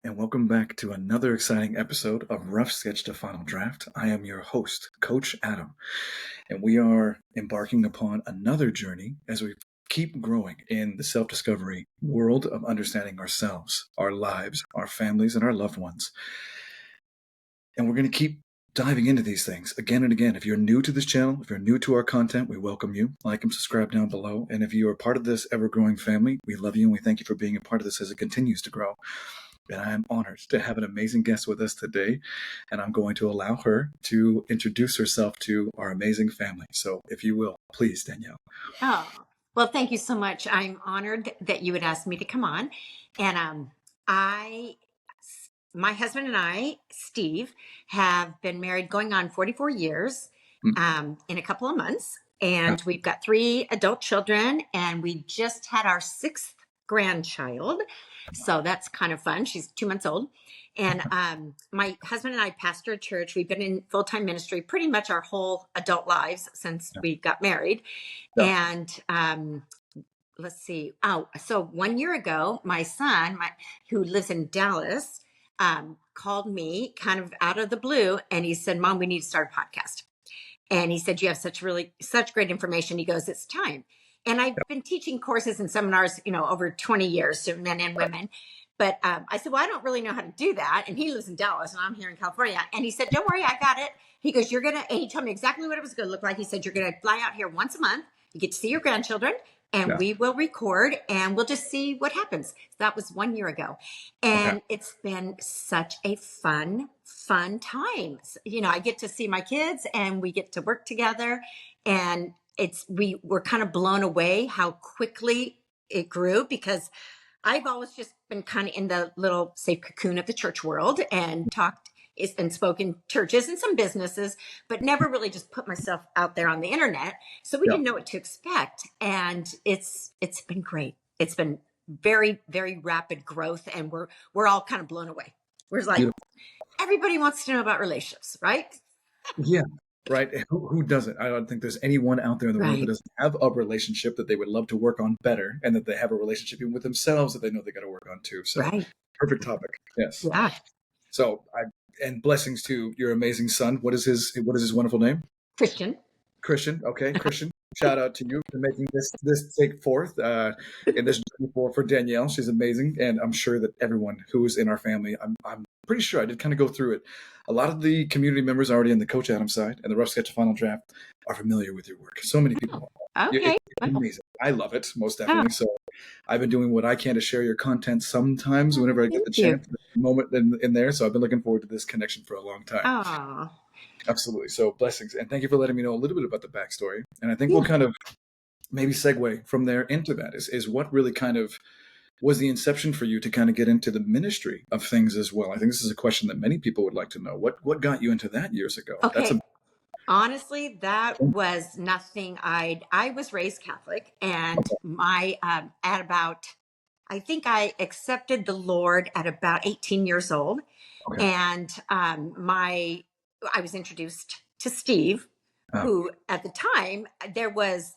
And welcome back to another exciting episode of Rough Sketch to Final Draft. I am your host, Coach Adam, and we are embarking upon another journey as we keep growing in the self-discovery world of understanding ourselves, our lives, our families, and our loved ones. And we're going to keep diving into these things again and again. If you're new to this channel, if you're new to our content, we welcome you. Like and subscribe down below. And if you are part of this ever-growing family, we love you and we thank you for being a part of this as it continues to grow. And I am honored to have an amazing guest with us today, and I'm going to allow her to introduce herself to our amazing family. So if you will, please, Danielle. Oh, well, thank you so much. I'm honored that you would ask me to come on. And my husband and I, Steve, have been married going on 44 years in a couple of months. And we've got 3 adult children, and we just had our 6th grandchild. So that's kind of fun. She's 2 months old. And my husband and I pastor a church. We've been in full-time ministry pretty much our whole adult lives since we got married. And let's see. Oh, so 1 year ago, my son, who lives in Dallas, called me kind of out of the blue. And he said, "Mom, we need to start a podcast." And he said, "You have such great information." He goes, "It's time." And I've been teaching courses and seminars, over 20 years to men and women. But I said, "Well, I don't really know how to do that." And he lives in Dallas and I'm here in California. And he said, "Don't worry, I got it." He goes, and he told me exactly what it was going to look like. He said, "You're going to fly out here once a month. You get to see your grandchildren and we will record and we'll just see what happens." That was 1 year ago. And it's been such a fun time. I get to see my kids and we get to work together, and we're kind of blown away how quickly it grew, because I've always just been kind of in the little safe cocoon of the church world and talked and spoken churches and some businesses, but never really just put myself out there on the internet. So we didn't know what to expect. And it's been great. It's been very, very rapid growth. And we're all kind of blown away. We're like, everybody wants to know about relationships, right? Yeah. Right. Who doesn't? I don't think there's anyone out there in the world that doesn't have a relationship that they would love to work on better, and that they have a relationship even with themselves that they know they got to work on too. So perfect topic. Yes. Yeah. So and blessings to your amazing son. What is his wonderful name? Christian. Okay. Christian. Shout out to you for making this take forth in this journey for Danielle. She's amazing, and I'm sure that everyone who's in our family, I'm pretty sure I did kind of go through it. A lot of the community members already on the Coach Adam side and the Rough Sketch Final Draft are familiar with your work. So many people. Okay. It's amazing. I love it, most definitely. So I've been doing what I can to share your content sometimes whenever I get the chance, the moment in there. So I've been looking forward to this connection for a long time. Oh. Absolutely. So blessings. And thank you for letting me know a little bit about the backstory. And I think we'll kind of maybe segue from there into that is what really kind of was the inception for you to kind of get into the ministry of things as well. I think this is a question that many people would like to know. What got you into that years ago? Okay. Honestly, that was nothing. I was raised Catholic, and I think I accepted the Lord at about 18 years old. And I was introduced to Steve, who at the time it was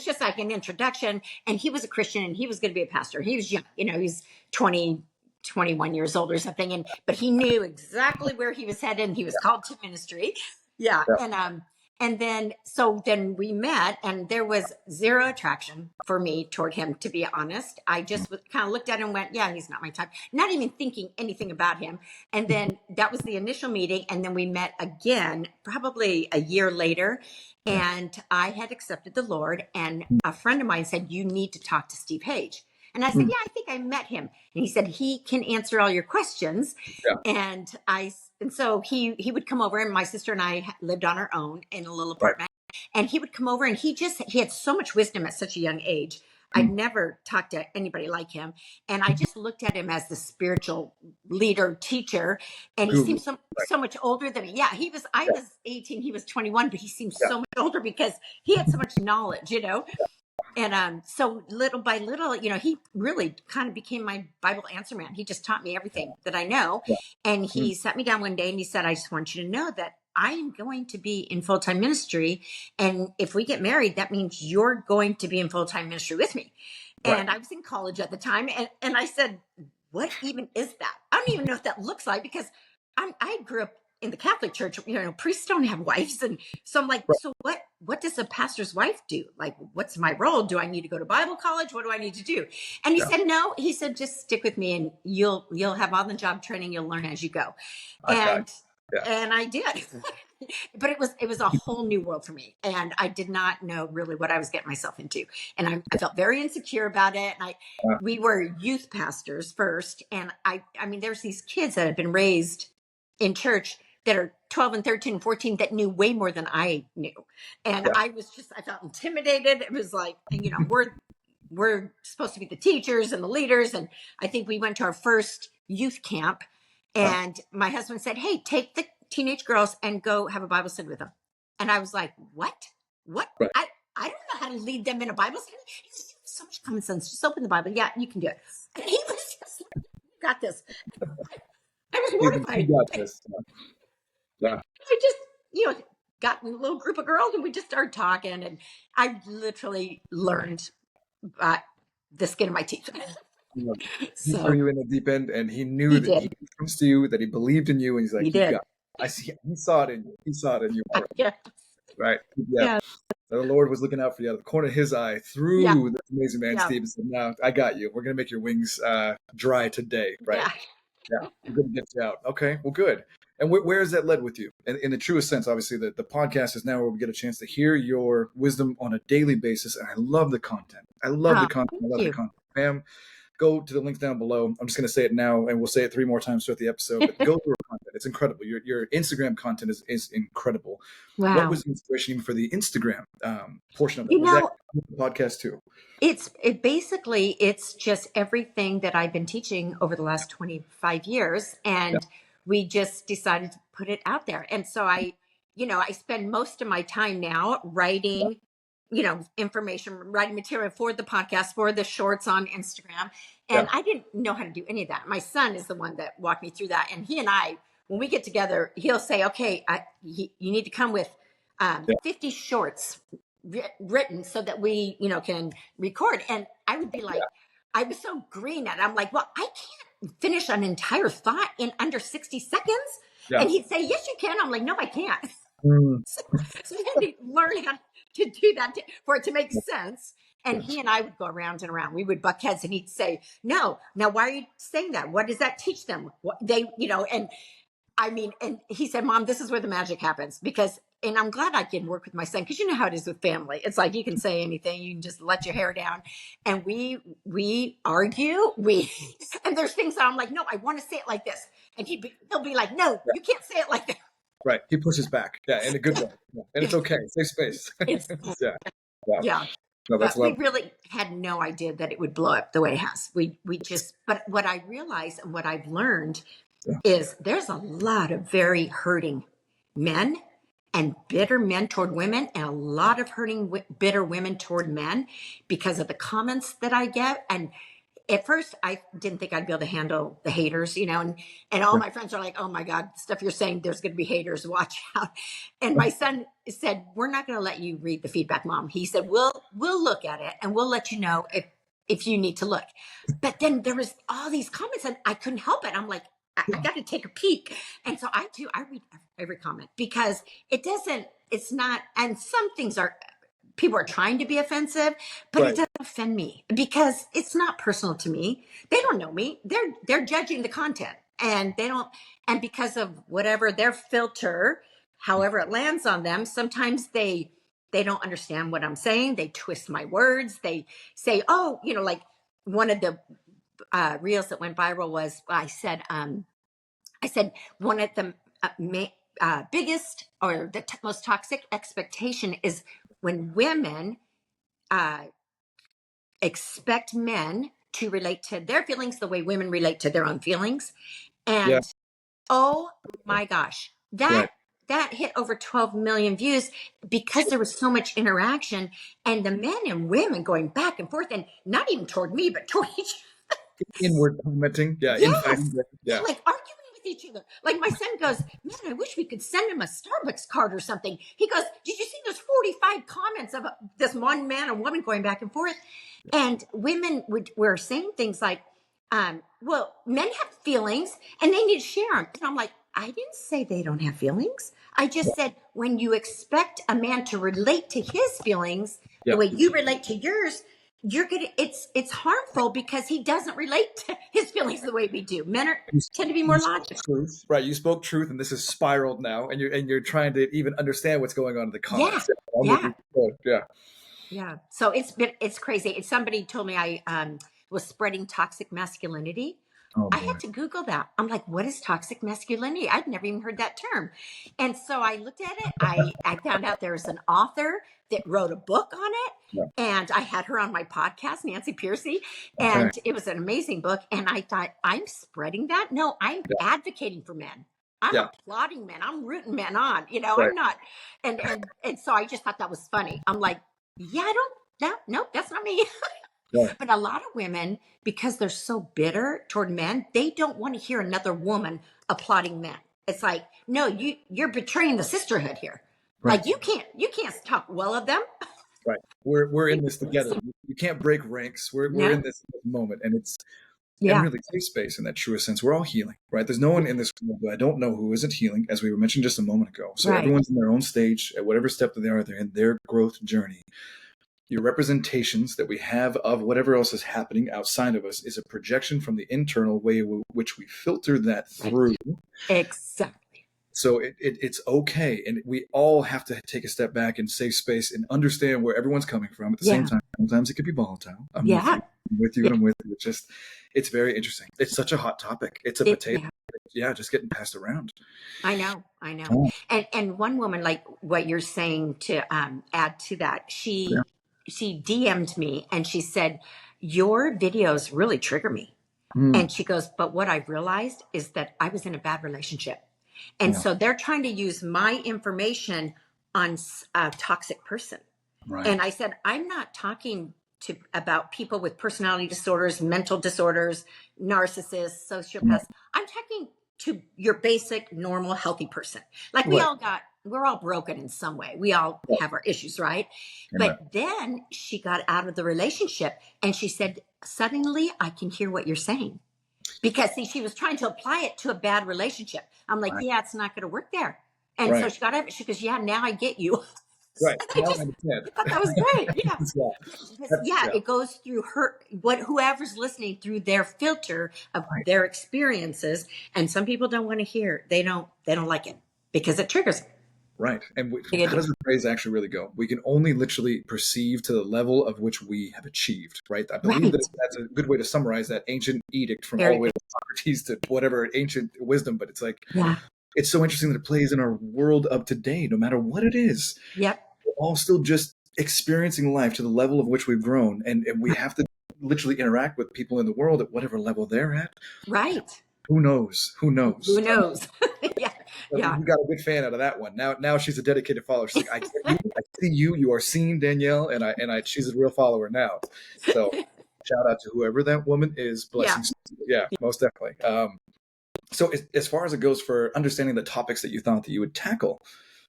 just like an introduction, and he was a Christian and he was going to be a pastor. He was young, he's 20, 21 years old or something. But he knew exactly where he was headed, and he was called to ministry. Yeah. And then we met, and there was zero attraction for me toward him, to be honest. I just kind of looked at him and went, yeah, he's not my type, not even thinking anything about him. And then that was the initial meeting. And then we met again, probably a year later. And I had accepted the Lord, and a friend of mine said, "You need to talk to Steve Hage." And I said, "Yeah, I think I met him." And he said, "He can answer all your questions." And so he would come over, and my sister and I lived on our own in a little apartment. And he would come over, and he had so much wisdom at such a young age. I'd never talked to anybody like him. And I just looked at him as the spiritual leader, teacher. And he seemed so much older than me. Yeah, I was 18, he was 21, but he seemed so much older because he had so much knowledge, And so little by little, he really kind of became my Bible answer man. He just taught me everything that I know. And he sat me down one day and he said, "I just want you to know that I am going to be in full-time ministry. And if we get married, that means you're going to be in full-time ministry with me." And I was in college at the time. And I said, what even is that? I don't even know what that looks like, because I grew up in the Catholic Church. Priests don't have wives, and so I'm like, Right. so what does a pastor's wife do? Like, what's my role? Do I need to go to Bible college? What do I need to do? And he said, no. He said, just stick with me, and you'll have on the job training. You'll learn as you go. I got you. And I did. But it was a whole new world for me, and I did not know really what I was getting myself into, and I felt very insecure about it. And we were youth pastors first, and I mean, there's these kids that have been raised in church that are 12 and 13 and 14 that knew way more than I knew, and I felt intimidated. It was like, we're supposed to be the teachers and the leaders, and I think we went to our first youth camp, and my husband said, "Hey, take the teenage girls and go have a Bible study with them." And I was like, what? Right. I don't know how to lead them in a Bible study. He said, so much common sense. Just open the Bible. Yeah, you can do it. And he was just like, got this. I was mortified. You got this. Yeah. I just, got in a little group of girls, and we just started talking, and I literally learned the skin of my teeth. He threw you in the deep end, and he knew that he comes to you, that he believed in you, and he's like, he did. got it. I see. He saw it in you. He saw it in you. Yeah. Right. Yeah. The Lord was looking out for you out of the corner of his eye through this amazing man, Steve, and said, "No, I got you. We're going to make your wings dry today." Right. Yeah. We're going to get you out. Okay. Well, good. And where has that led with you? And in the truest sense, obviously, the podcast is now where we get a chance to hear your wisdom on a daily basis. And I love the content. I love the content. Ma'am, go to the links down below. I'm just going to say it now, and we'll say it 3 more times throughout the episode. But go through her content. It's incredible. Your Instagram content is incredible. Wow. What was the inspiration for the Instagram portion of it? Was that the podcast too? It's just everything that I've been teaching over the last 25 years. And we just decided to put it out there. And so I spend most of my time now writing, information, writing material for the podcast, for the shorts on Instagram. And I didn't know how to do any of that. My son is the one that walked me through that. And he and I, when we get together, he'll say, okay, you need to come with 50 shorts written so that we, can record. And I would be like, I was so green at it. I'm like, well, I can't finish an entire thought in under 60 seconds. And he'd say, yes, you can. I'm like, no, I can't. So I had to learn how to do that for it to make sense. And he and I would go around and around. We would buck heads, and he'd say, no, now why are you saying that? What does that teach them? What they, and he said, Mom, this is where the magic happens, and I'm glad I can work with my son, because you know how it is with family. It's like, you can say anything, you can just let your hair down. And we argue, and there's things that I'm like, no, I want to say it like this. And he'll be like, no, you can't say it like that. Right. He pushes back. Yeah. In a good way. Yeah. And it's okay. Safe space. Yeah. No, that's but we really had no idea that it would blow up the way it has. But what I realized and what I've learned is there's a lot of very hurting men and bitter men toward women, and a lot of hurting bitter women toward men because of the comments that I get. And at first I didn't think I'd be able to handle the haters, and all my friends are like, oh my God, stuff you're saying, there's going to be haters, watch out. And my son said, we're not going to let you read the feedback, Mom. He said, we'll look at it, and we'll let you know if you need to look. But then there was all these comments, and I couldn't help it. I'm like, I got to take a peek. And so I read every comment, because it's not, and some things people are trying to be offensive, but it doesn't offend me, because it's not personal to me. They don't know me. They're judging the content, and and because of whatever their filter, however it lands on them, sometimes they don't understand what I'm saying. They twist my words. They say, oh, like one of the reels that went viral was, I said one of the biggest or the most toxic expectation is when women expect men to relate to their feelings the way women relate to their own feelings. And oh my gosh, that hit over 12 million views, because there was so much interaction, and the men and women going back and forth, and not even toward me, but toward each other. Inward commenting. Infighting. Like arguing with each other. Like my son goes, man, I wish we could send him a Starbucks card or something. He goes, did you see those 45 comments of this one man and woman going back and forth? And women were saying things like, well, men have feelings and they need to share them. And I'm like, I didn't say they don't have feelings. I just said when you expect a man to relate to his feelings the way you relate to yours, you're gonna it's harmful because he doesn't relate to his feelings the way we do. Men tend to be more logical. Truth. Right. You spoke truth, and this is spiraled now, and you're trying to even understand what's going on in the comments. Yeah. So it's crazy. Somebody told me I was spreading toxic masculinity. Oh, I boy. had to Google that. I'm like, what is toxic masculinity? I'd never even heard that term. And so I looked at it. I found out there's an author that wrote a book on it. Yeah. And I had her on my podcast, Nancy Piercy. Okay. And it was an amazing book. And I thought, I'm spreading that? No, I'm advocating for men. I'm applauding men. I'm rooting men on. I'm not. And so I just thought that was funny. I'm like, nope, that's not me. Right. But a lot of women, because they're so bitter toward men, they don't want to hear another woman applauding men. It's like, no, you're betraying the sisterhood here. Right. Like you can't talk well of them. Right. We're in this together. You can't break ranks. We're in this moment, and it's and really safe space in that truest sense. We're all healing, right? There's no one in this room who I don't know who isn't healing, as we were mentioned just a moment ago. So everyone's in their own stage at whatever step that they are. They're in their growth journey. Your representations that we have of whatever else is happening outside of us is a projection from the internal way which we filter that through. Exactly. So it's okay. And we all have to take a step back and safe space and understand where everyone's coming from. At the same time, sometimes it can be volatile. I'm with you. It's very interesting. It's such a hot topic. It's a potato. Just getting passed around. I know. Oh. And one woman, like what you're saying, to add to that, she DM'd me and she said, your videos really trigger me. And she goes, but what I've realized is that I was in a bad relationship. And so they're trying to use my information on a toxic person. Right. And I said, I'm not talking about people with personality disorders, mental disorders, narcissists, sociopaths. I'm talking to your basic, normal, healthy person. Like we're all broken in some way. We all have our issues, right? But then she got out of the relationship and she said, suddenly I can hear what you're saying. Because see, she was trying to apply it to a bad relationship. I'm like, it's not going to work there. And so she got out of it. She goes, now I get you. Right. I thought that was great. It goes through whoever's listening through their filter of their experiences. And some people don't want to hear. They don't like it because it triggers them. Right. And how does the phrase actually really go? We can only literally perceive to the level of which we have achieved, right? I believe that that's a good way to summarize that ancient edict from all the way to Socrates to whatever ancient wisdom. But it's like, it's so interesting that it plays in our world of today, no matter what it is. Yep. We're all still just experiencing life to the level of which we've grown. And we have to literally interact with people in the world at whatever level they're at. Right. Who knows? We got a good fan out of that one. Now she's a dedicated follower. She's like, I see you. You are seen, Danielle, and she's a real follower now. So shout out to whoever that woman is. Blessings. Yeah, most definitely. So as far as it goes for understanding the topics that you thought that you would tackle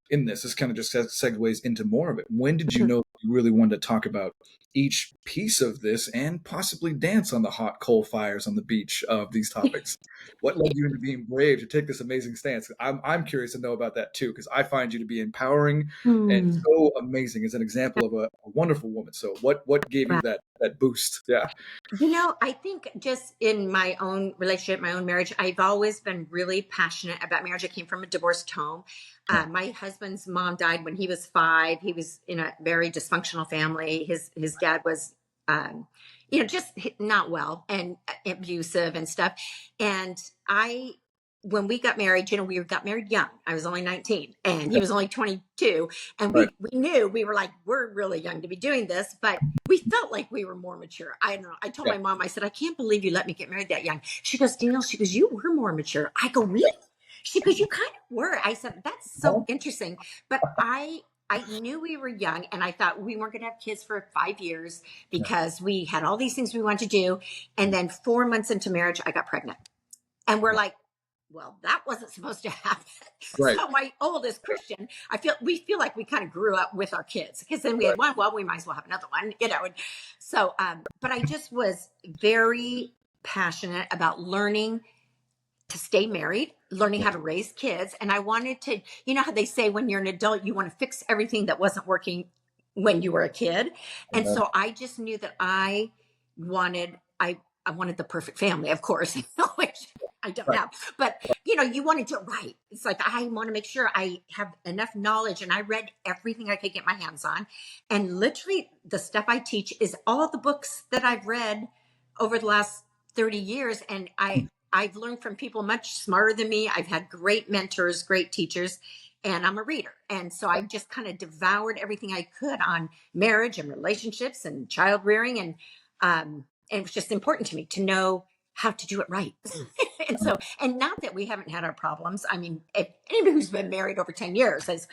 in this kind of just segues into more of it. When did you know you really wanted to talk about each piece of this and possibly dance on the hot coal fires on the beach of these topics? What led you into being brave to take this amazing stance? I'm curious to know about that too, because I find you to be empowering and so amazing as an example of a wonderful woman. So what gave you that boost? Yeah. I think just in my own relationship, my own marriage, I've always been really passionate about marriage. I came from a divorced home. My husband's mom died when he was 5. He was in a very dysfunctional family. His dad was, just not well and abusive and stuff. And when we got married, we got married young. I was only 19 and he was only 22. And we knew, we were like, we're really young to be doing this, but we felt like we were more mature. I don't know. I told my mom, I said, I can't believe you let me get married that young. She goes, Danielle, you were more mature. I go, really? She goes, you kind of were. I said, that's so interesting. But I knew we were young and I thought we weren't going to have kids for 5 years because we had all these things we wanted to do. And then 4 months into marriage, I got pregnant. And we're like, well, that wasn't supposed to happen. Right. So my oldest Christian, we feel like we kind of grew up with our kids because then we had one. Well, we might as well have another one, And so, but I just was very passionate about learning to stay married, learning how to raise kids. And I wanted to, you know how they say when you're an adult, you want to fix everything that wasn't working when you were a kid. And so I just knew that wanted, I wanted the perfect family, of course, which I don't have, but you want to do it right. It's like, I want to make sure I have enough knowledge, and I read everything I could get my hands on. And literally the stuff I teach is all the books that I've read over the last 30 years. And I've learned from people much smarter than me. I've had great mentors, great teachers, and I'm a reader. And so I just kind of devoured everything I could on marriage and relationships and child rearing. And it was just important to me to know how to do it right. and not that we haven't had our problems. I mean, if anybody who's been married over 10 years has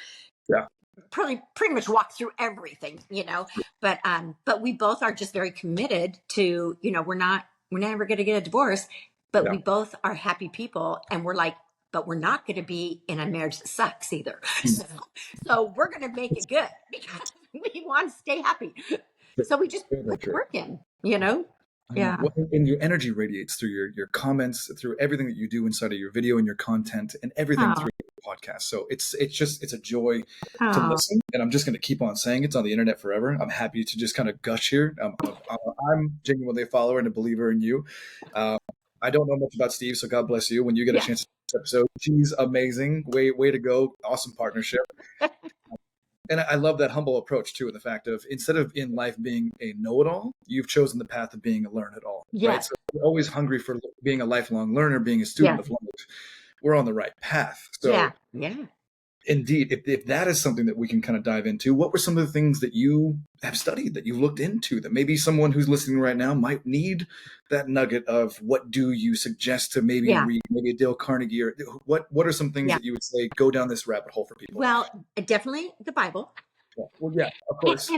pretty much walked through everything, but we both are just very committed to, we're never going to get a divorce, but we both are happy people. And we're like, but we're not going to be in a marriage that sucks either. So we're going to make it good because we want to stay happy. So we just put the work in, Yeah. Well, and your energy radiates through your comments, through everything that you do inside of your video and your content and everything through your podcast. So it's a joy to listen. And I'm just going to keep on saying it's on the internet forever. I'm happy to just kind of gush here. I'm genuinely a follower and a believer in you. I don't know much about Steve, so God bless you. When you get a chance to do this episode, she's amazing. Way to go. Awesome partnership. And I love that humble approach too, and the fact of instead of in life being a know-it-all, you've chosen the path of being a learn-it-all. Yeah. Right? So we're always hungry for being a lifelong learner, being a student of life. We're on the right path. So indeed, if that is something that we can kind of dive into, what were some of the things that you have studied, that you looked into, that maybe someone who's listening right now might need that nugget of what do you suggest to maybe read, maybe a Dale Carnegie, or what are some things that you would say, go down this rabbit hole for people? Well, definitely the Bible. Well, yeah, of course.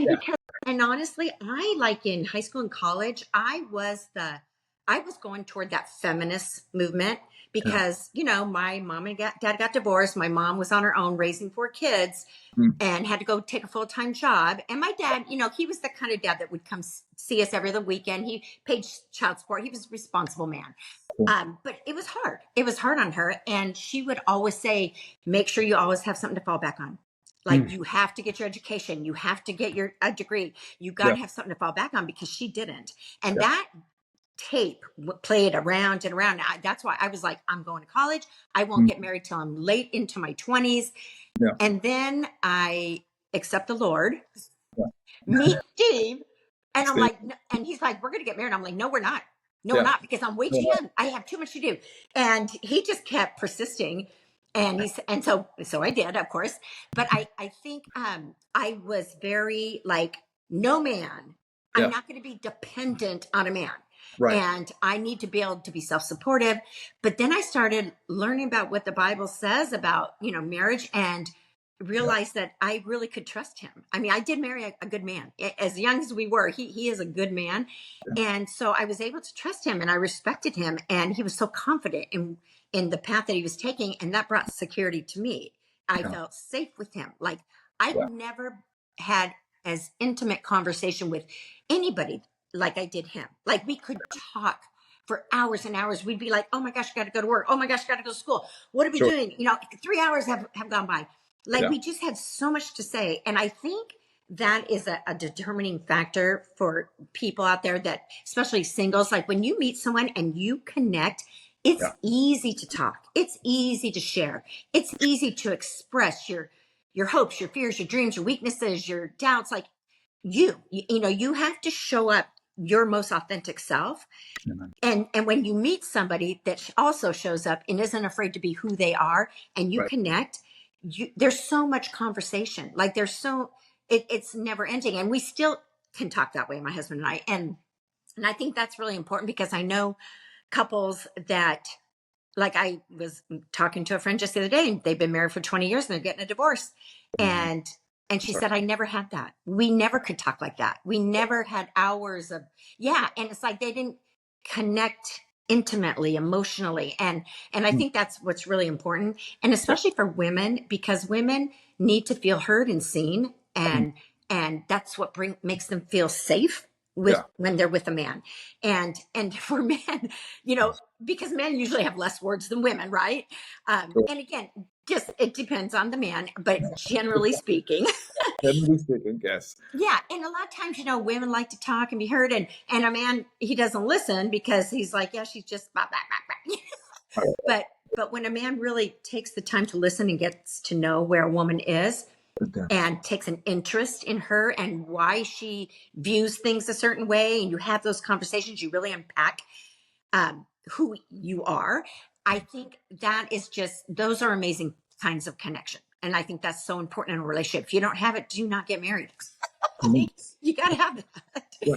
And honestly, like in high school and college, I was going toward that feminist movement because, my mom and dad got divorced. My mom was on her own raising 4 kids and had to go take a full-time job. And my dad, he was the kind of dad that would come see us every other weekend. He paid child support. He was a responsible man. But it was hard. It was hard on her. And she would always say, make sure you always have something to fall back on. Like you have to get your education. You have to get a degree. You got to have something to fall back on, because she didn't. And that tape played around and around. That's why I was like, I'm going to college. I won't get married till I'm late into my 20s. And then I accept the Lord, meet Steve. And I'm like, and he's like, we're going to get married. I'm like, no, we're not. No, we're not, because I'm way too young. I have too much to do. And he just kept persisting. And so I did, of course. But I think I was very like, no man. I'm not going to be dependent on a man. Right. And I need to be able to be self-supportive. But then I started learning about what the Bible says about, marriage, and realized that I really could trust him. I mean, I did marry a good man. As young as we were, he is a good man. And so I was able to trust him, and I respected him. And he was so confident in the path that he was taking. And that brought security to me. I felt safe with him. Like I've never had as intimate conversation with anybody like I did him. Like we could talk for hours and hours. We'd be like, oh my gosh, I got to go to work. Oh my gosh, I got to go to school. What are we doing? 3 hours have gone by. Like we just had so much to say. And I think that is a determining factor for people out there, that especially singles, like when you meet someone and you connect, it's easy to talk. It's easy to share. It's easy to express your hopes, your fears, your dreams, your weaknesses, your doubts. Like you have to show up your most authentic self. And when you meet somebody that also shows up and isn't afraid to be who they are, and you connect, there's so much conversation. Like it's never ending. And we still can talk that way, my husband and I. And I think that's really important, because I know couples that, like I was talking to a friend just the other day, and they've been married for 20 years and they're getting a divorce. And she said, I never had that. We never could talk like that. We never had hours of, and it's like they didn't connect intimately, emotionally. And I think that's what's really important. And especially for women, because women need to feel heard and seen. And that's what makes them feel safe when they're with a man. And for men, you know, because men usually have less words than women, right? And again, just it depends on the man, but generally speaking. Generally speaking, yes. Yeah, and a lot of times, you know, women like to talk and be heard, and a man, he doesn't listen because he's like, yeah, she's just blah, blah, blah, blah. But when a man really takes the time to listen and gets to know where a woman is, and takes an interest in her and why she views things a certain way, and you have those conversations, you really unpack who you are. I think that is just, those are amazing kinds of connection. And I think that's so important in a relationship. If you don't have it, do not get married. You got to have that. Yeah,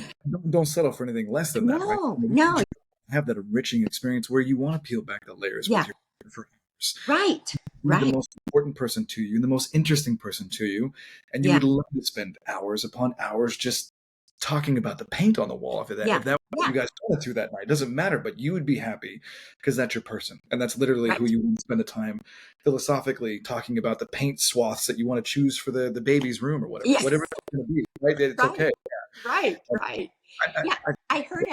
don't settle for anything less than that, right? No. Have that enriching experience where you want to peel back the layers with your for hours. Right. The most important person to you, the most interesting person to you, and you would love to spend hours upon hours just talking about the paint on the wall. If that was what you guys went through that night, it doesn't matter, but you would be happy because that's your person, and that's literally who you want to spend the time philosophically talking about the paint swaths that you want to choose for the baby's room or whatever it's going to be. Right? It's okay. Right. I heard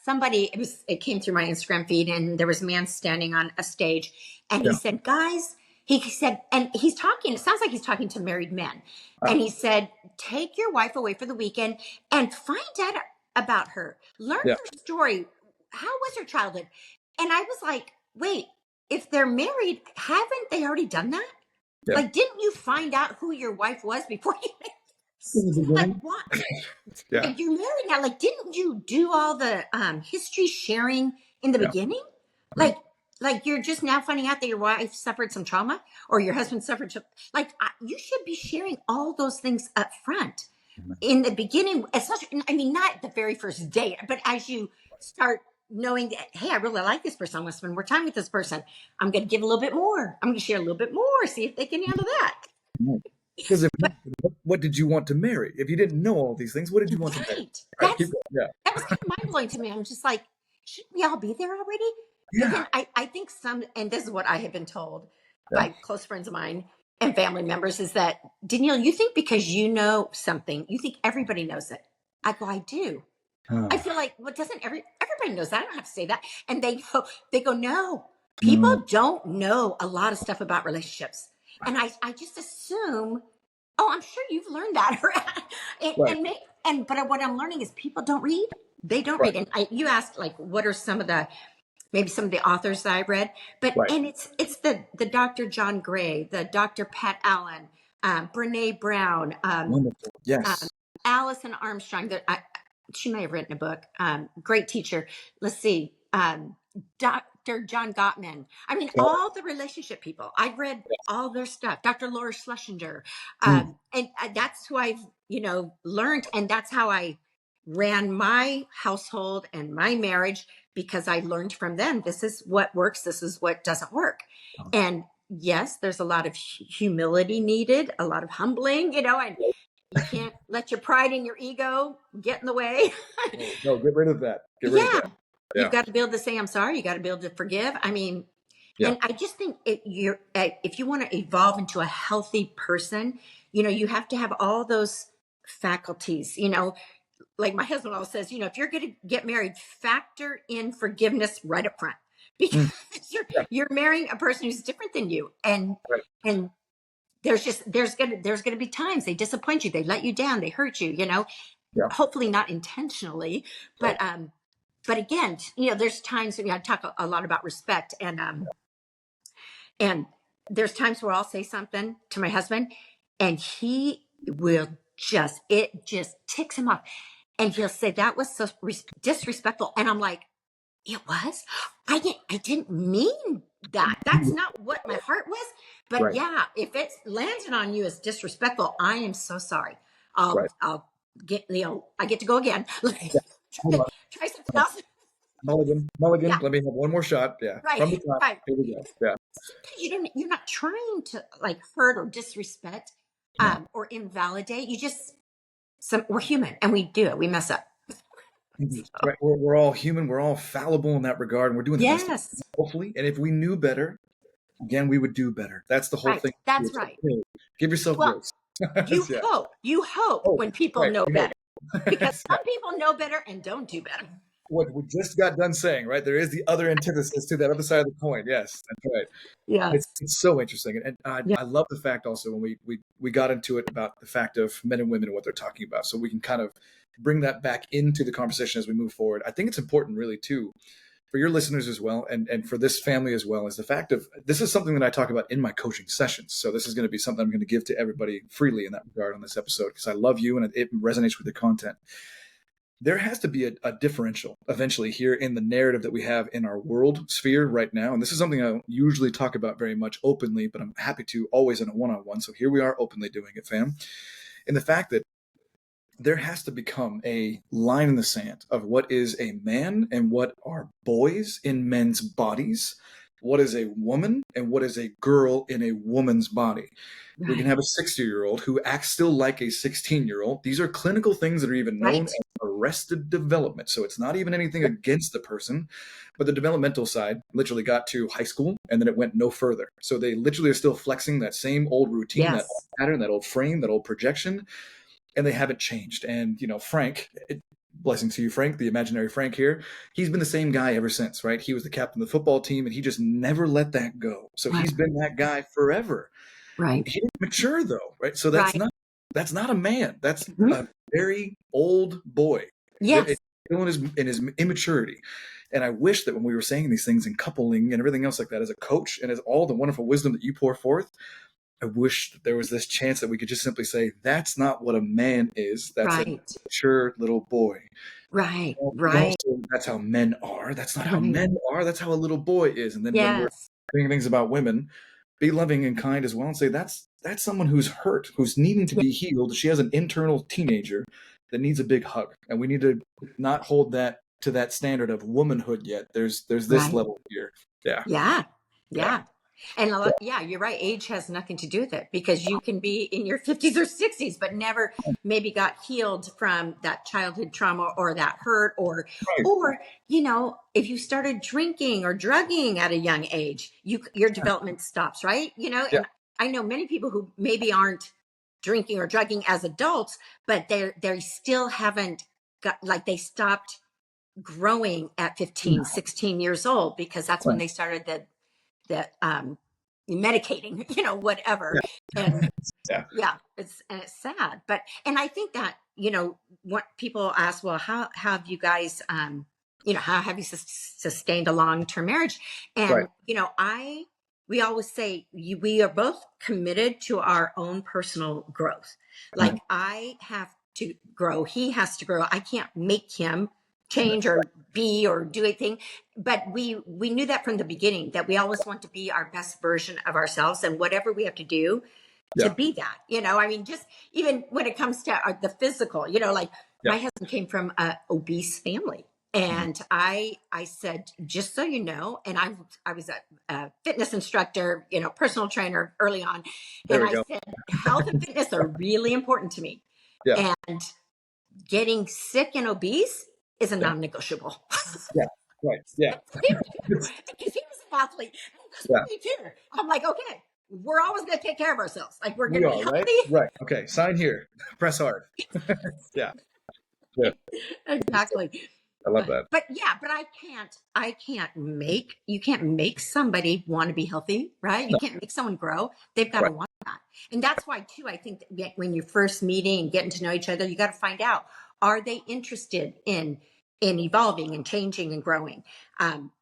somebody, it came through my Instagram feed, and there was a man standing on a stage, and he said, guys, he said, and he's talking, it sounds like he's talking to married men. And he said, take your wife away for the weekend and find out about her. Learn her story. How was her childhood? And I was like, wait, if they're married, haven't they already done that? Like, didn't you find out who your wife was before you married? Like, what? If you're married now, like, didn't you do all the history sharing in the beginning? Like you're just now finding out that your wife suffered some trauma or your husband suffered. You should be sharing all those things up front in the beginning. Especially, I mean, not the very first date, but as you start knowing that, hey, I really like this person. I'm going to spend more time with this person. I'm going to give a little bit more. I'm going to share a little bit more. See if they can handle that. Because what did you want to marry? If you didn't know all these things, what did you want to marry? That was kind of mind blowing to me. I'm just like, shouldn't we all be there already? Again, I think and this is what I have been told by close friends of mine and family members, is that, Danielle, you think because you know something, you think everybody knows it. I go, I do. I feel like, well, doesn't everybody knows that? I don't have to say that. And they go, no, people don't know a lot of stuff about relationships. And I just assume, oh, I'm sure you've learned that. But what I'm learning is people don't read. They don't read. And you asked, like, what are some of the authors that I've read, and it's the Dr. John Gray, the Dr. Pat Allen, Brene Brown, Alison Armstrong. She may have written a book. Great teacher. Let's see, Dr. John Gottman. I mean, all the relationship people. I've read all their stuff. Dr. Laura Schlessinger, and that's who I've learned, and that's how I ran my household and my marriage, because I learned from them. This is what works. This is what doesn't work. And yes, there's a lot of humility needed, a lot of humbling, and you can't let your pride and your ego get in the way. No, get rid of that. Get rid of that. Yeah. You've got to be able to say, I'm sorry. You got to be able to forgive. I mean, and I just think if you want to evolve into a healthy person, you have to have all those faculties, like my husband always says, if you're going to get married, factor in forgiveness right up front, because you're marrying a person who's different than you. And there's going to be times they disappoint you. They let you down. They hurt you, hopefully not intentionally, but again, there's times when I talk a lot about respect, and there's times where I'll say something to my husband and he will it just ticks him off. And he'll say, that was so disrespectful. And I'm like, it was? I didn't mean that. That's not what my heart was. But if it landed on you as disrespectful, I am so sorry. I'll get, I get to go again. Try something else. Mulligan. Let me have one more shot. Yeah. From the top. Here we go. Yeah. You're not trying to hurt or disrespect or invalidate. We're human, and we do it. We mess up. Right. We're all human. We're all fallible in that regard, and we're doing the best, hopefully. And if we knew better, again, we would do better. That's the whole thing. That's right. Give yourself grace. You hope when people know better. Because some people know better and don't do better. What we just got done saying, right? There is the other antithesis to that other side of the coin. Yes, that's right. Yes. It's so interesting, and Yeah. I love the fact also when we got into it about the fact of men and women and what they're talking about, so we can kind of bring that back into the conversation as we move forward. I think it's important, really, too, for your listeners as well, and for this family as well, is the fact of this is something that I talk about in my coaching sessions. So this is going to be something I'm going to give to everybody freely in that regard on this episode because I love you and it resonates with the content. There has to be a differential eventually here in the narrative that we have in our world sphere right now. And this is something I don't usually talk about very much openly, but I'm happy to always in a one-on-one. So here we are openly doing it, fam. In the fact that there has to become a line in the sand of what is a man and what are boys in men's bodies, what is a woman and what is a girl in a woman's body. Right. We can have a 60-year-old who acts still like a 16-year-old. These are clinical things that are even known as arrested development. So it's not even anything against the person, but the developmental side literally got to high school and then it went no further. So they literally are still flexing that same old routine, that old pattern, that old frame, that old projection, and they haven't changed. And, Frank, blessings to you, Frank, the imaginary Frank here, he's been the same guy ever since, right? He was the captain of the football team and he just never let that go. So he's been that guy forever. Right. He didn't mature though, right? So that's not a man. That's a very old boy. Yes. Still in his immaturity. And I wish that when we were saying these things and coupling and everything else like that as a coach and as all the wonderful wisdom that you pour forth, I wish that there was this chance that we could just simply say, that's not what a man is. That's a mature little boy. Right. That's how men are. That's not how men are. That's how a little boy is. And then when we're saying things about women, be loving and kind as well and say, that's someone who's hurt, who's needing to be healed. She has an internal teenager that needs a big hug. And we need to not hold that to that standard of womanhood yet. There's this level here. Yeah. And you're right. Age has nothing to do with it because you can be in your 50s or 60s, but never maybe got healed from that childhood trauma or that hurt or if you started drinking or drugging at a young age, your development stops, right? And I know many people who maybe aren't drinking or drugging as adults, but they still haven't got, like they stopped growing at 15, 16 years old because that's when they started the medicating, whatever. And it's sad. But, and I think that, what people ask, well, how have you guys, how have you sustained a long-term marriage? And, we always say we are both committed to our own personal growth. Like I have to grow. He has to grow. I can't make him change or be or do anything. But we knew that from the beginning, that we always want to be our best version of ourselves and whatever we have to do to be that, I mean, just even when it comes to the physical, my husband came from an obese family. And I said, just so you know, and I was a fitness instructor, personal trainer early on. And I said, health and fitness are really important to me. And getting sick and obese is a non-negotiable. Because he was an athlete. Me too. I'm like, okay, we're always going to take care of ourselves. Like we're going to be healthy. Right. Okay. Sign here. Press hard. Exactly. I love that. But you can't make somebody want to be healthy, right? You can't make someone grow. They've got to want that. And that's why too, I think that when you're first meeting and getting to know each other, you got to find out, are they interested in evolving and changing and growing?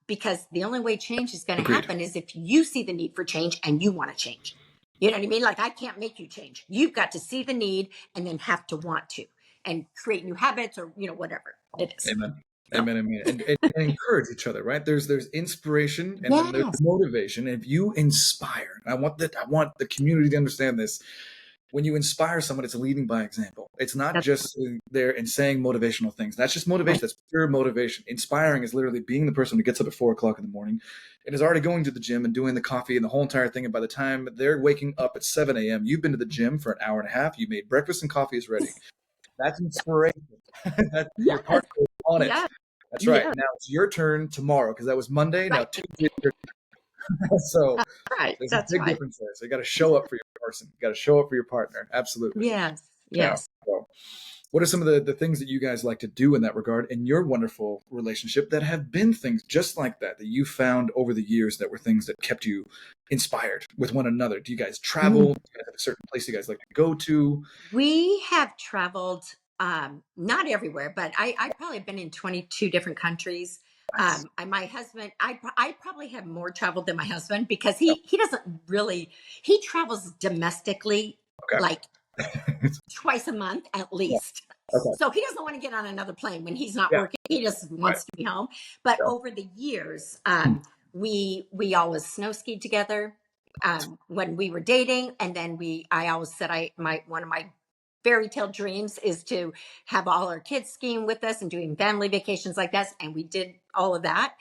Because the only way change is going to happen is if you see the need for change and you want to change. You know what I mean? Like I can't make you change. You've got to see the need and then have to want to and create new habits or, whatever it is. Amen. And encourage each other, right? There's inspiration and then there's motivation. And if you inspire, I want the community to understand this. When you inspire someone, it's leading by example. It's not just there and saying motivational things. That's just motivation. That's pure motivation. Inspiring is literally being the person who gets up at 4:00 in the morning and is already going to the gym and doing the coffee and the whole entire thing. And by the time they're waking up at 7 a.m., you've been to the gym for an hour and a half. You made breakfast and coffee is ready. That's inspiration. That's your partner on it. That's right. Now it's your turn tomorrow because that was Monday. Now Tuesday. So there's a big difference there. So you got to show up for your person. You got to show up for your partner. Absolutely. Yes. Yeah. So what are some of the things that you guys like to do in that regard in your wonderful relationship that have been things just like that you found over the years that were things that kept you inspired with one another? Do you guys travel? Do you guys have a certain place you guys like to go to? We have traveled, not everywhere, but I probably have been in 22 different countries. Nice. My husband, I probably have more traveled than my husband because he doesn't really, he travels domestically Okay. like twice a month at least. Okay. So he doesn't want to get on another plane when he's not Yeah. working. He just wants to be home. But Yeah. over the years, we always snow skied together when we were dating, and then I always said one of my fairy tale dreams is to have all our kids skiing with us and doing family vacations like this, and we did all of that.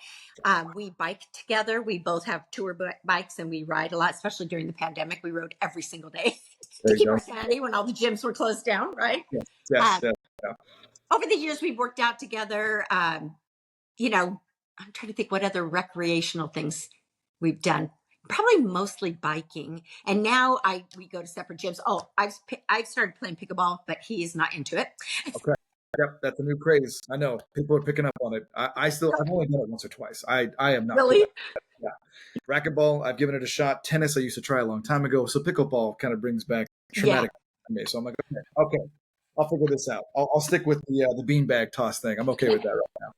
We bike together. We both have tour bikes, and we ride a lot, especially during the pandemic. We rode every single day to keep our sanity when all the gyms were closed down, right? Yes. Yeah. Over the years, we've worked out together. You know, I'm trying to think what other recreational things we've done. Probably mostly biking, and now we go to separate gyms. Oh, I've started playing pickleball, but he is not into it. Okay. Yep, that's a new craze. I know people are picking up on it. I've only done it once or twice. I am not Really. Yeah. Racquetball, I've given it a shot. Tennis, I used to try a long time ago. So pickleball kind of brings back traumatic to me. So I'm like, okay, I'll figure this out. I'll stick with the beanbag toss thing. I'm okay with that right now.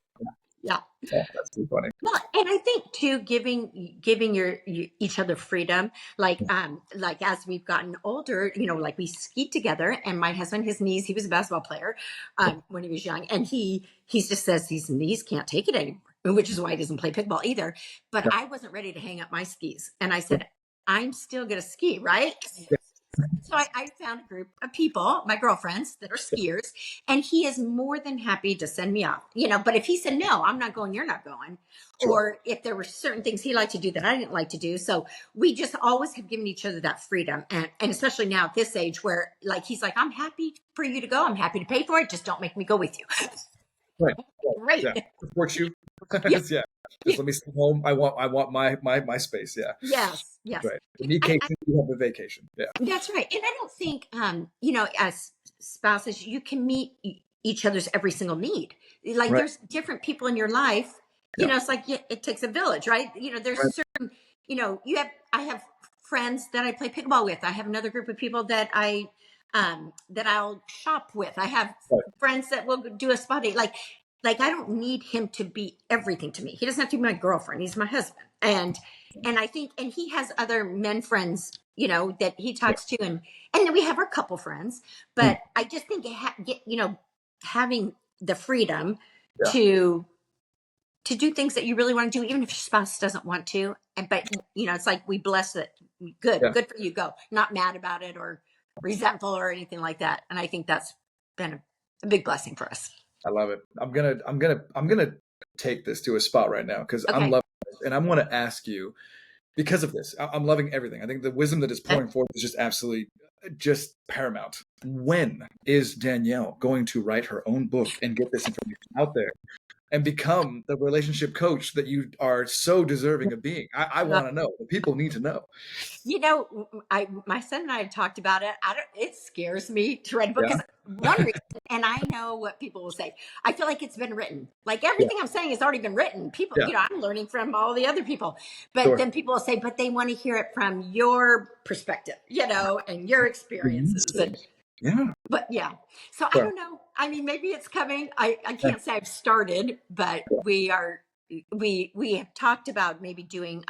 Yeah. That's too funny. Well, and I think too, giving your each other freedom, like as we've gotten older, like we skied together, and my husband, his knees, he was a basketball player when he was young, and he just says his knees can't take it anymore, which is why he doesn't play pickleball either. But I wasn't ready to hang up my skis, and I said, I'm still going to ski, right? So I found a group of people, my girlfriends that are skiers, and he is more than happy to send me off, but if he said, no, I'm not going, you're not going. Sure. Or if there were certain things he liked to do that I didn't like to do. So we just always have given each other that freedom. And especially now at this age where he's like, I'm happy for you to go. I'm happy to pay for it. Just don't make me go with you. Right. Right. Yeah. Support you. Just let me stay home. I want my space. Yeah. Yes. Right. In any case, you have a vacation. Yeah. That's right. And I don't think, as spouses, you can meet each other's every single need. Like there's different people in your life. It's like it takes a village, right? There's certain, I have friends that I play pickleball with. I have another group of people that that I'll shop with. I have friends that will do a spa day. Like I don't need him to be everything to me. He doesn't have to be my girlfriend. He's my husband. And I think, and he has other men friends, that he talks to, and then we have our couple friends. But I just think having the freedom to do things that you really want to do, even if your spouse doesn't want to. But it's like we bless it. Good for you. Go. Not mad about it or resentful or anything like that. And I think that's been a big blessing for us. I love it. I'm gonna take this to a spot right now because I'm loving this, and I want to ask you because of this. I'm loving everything. I think the wisdom that is pouring forth is just absolutely just paramount. When is Danielle going to write her own book and get this information out there and become the relationship coach that you are so deserving of being? I want to know. The people need to know. My son and I have talked about it. It scares me to write a book because one reason, and I know what people will say. I feel like it's been written. Like everything I'm saying has already been written. People, I'm learning from all the other people. But then people will say, but they want to hear it from your perspective, and your experiences. But so I don't know. I mean, maybe it's coming. I can't say I've started, but we have talked about maybe doing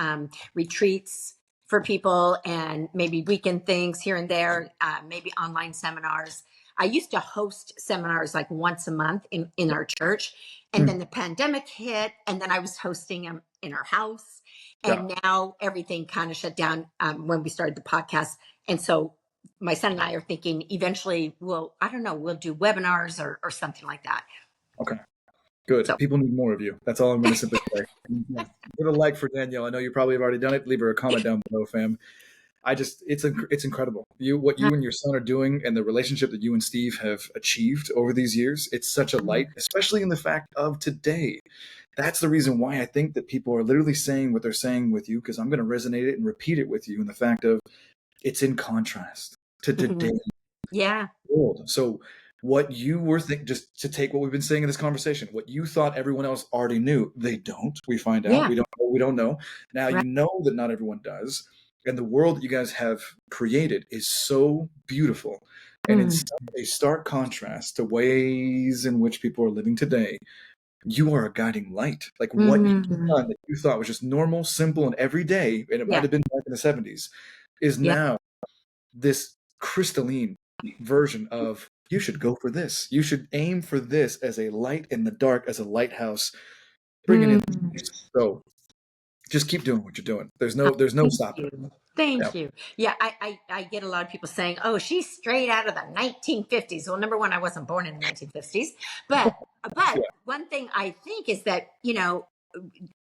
retreats for people and maybe weekend things here and there, maybe online seminars. I used to host seminars like once a month in our church. And then the pandemic hit, and then I was hosting them in our house. And now everything kind of shut down when we started the podcast. And so my son and I are thinking eventually we'll do webinars or something like that. Okay. Good. So, people need more of you. That's all I'm going to simply say. Give a like for Danielle. I know you probably have already done it. Leave her a comment down below, fam. It's incredible. What you and your son are doing and the relationship that you and Steve have achieved over these years. It's such a light, especially in the fact of today. That's the reason why I think that people are literally saying what they're saying with you, because I'm going to resonate it and repeat it with you in the fact of it's in contrast to today. Yeah. World. So what you were thinking, just to take what we've been saying in this conversation, what you thought everyone else already knew, they don't. We find out. Yeah. We don't know. Now Right. you know that not everyone does. And the world that you guys have created is so beautiful. And in a stark contrast to ways in which people are living today, you are a guiding light. Like what you've done that you thought was just normal, simple, and everyday, and it might Yeah. have been back in the 70s, is Yeah. now this crystalline version of you should go for this. You should aim for this as a light in the dark, as a lighthouse, bringing in. So just keep doing what you're doing. There's no Thank stopping. you. Thank Yeah. you. Yeah, I get a lot of people saying, "Oh, she's straight out of the 1950s." Well, number one, I wasn't born in the 1950s, but Yeah. one thing I think is that,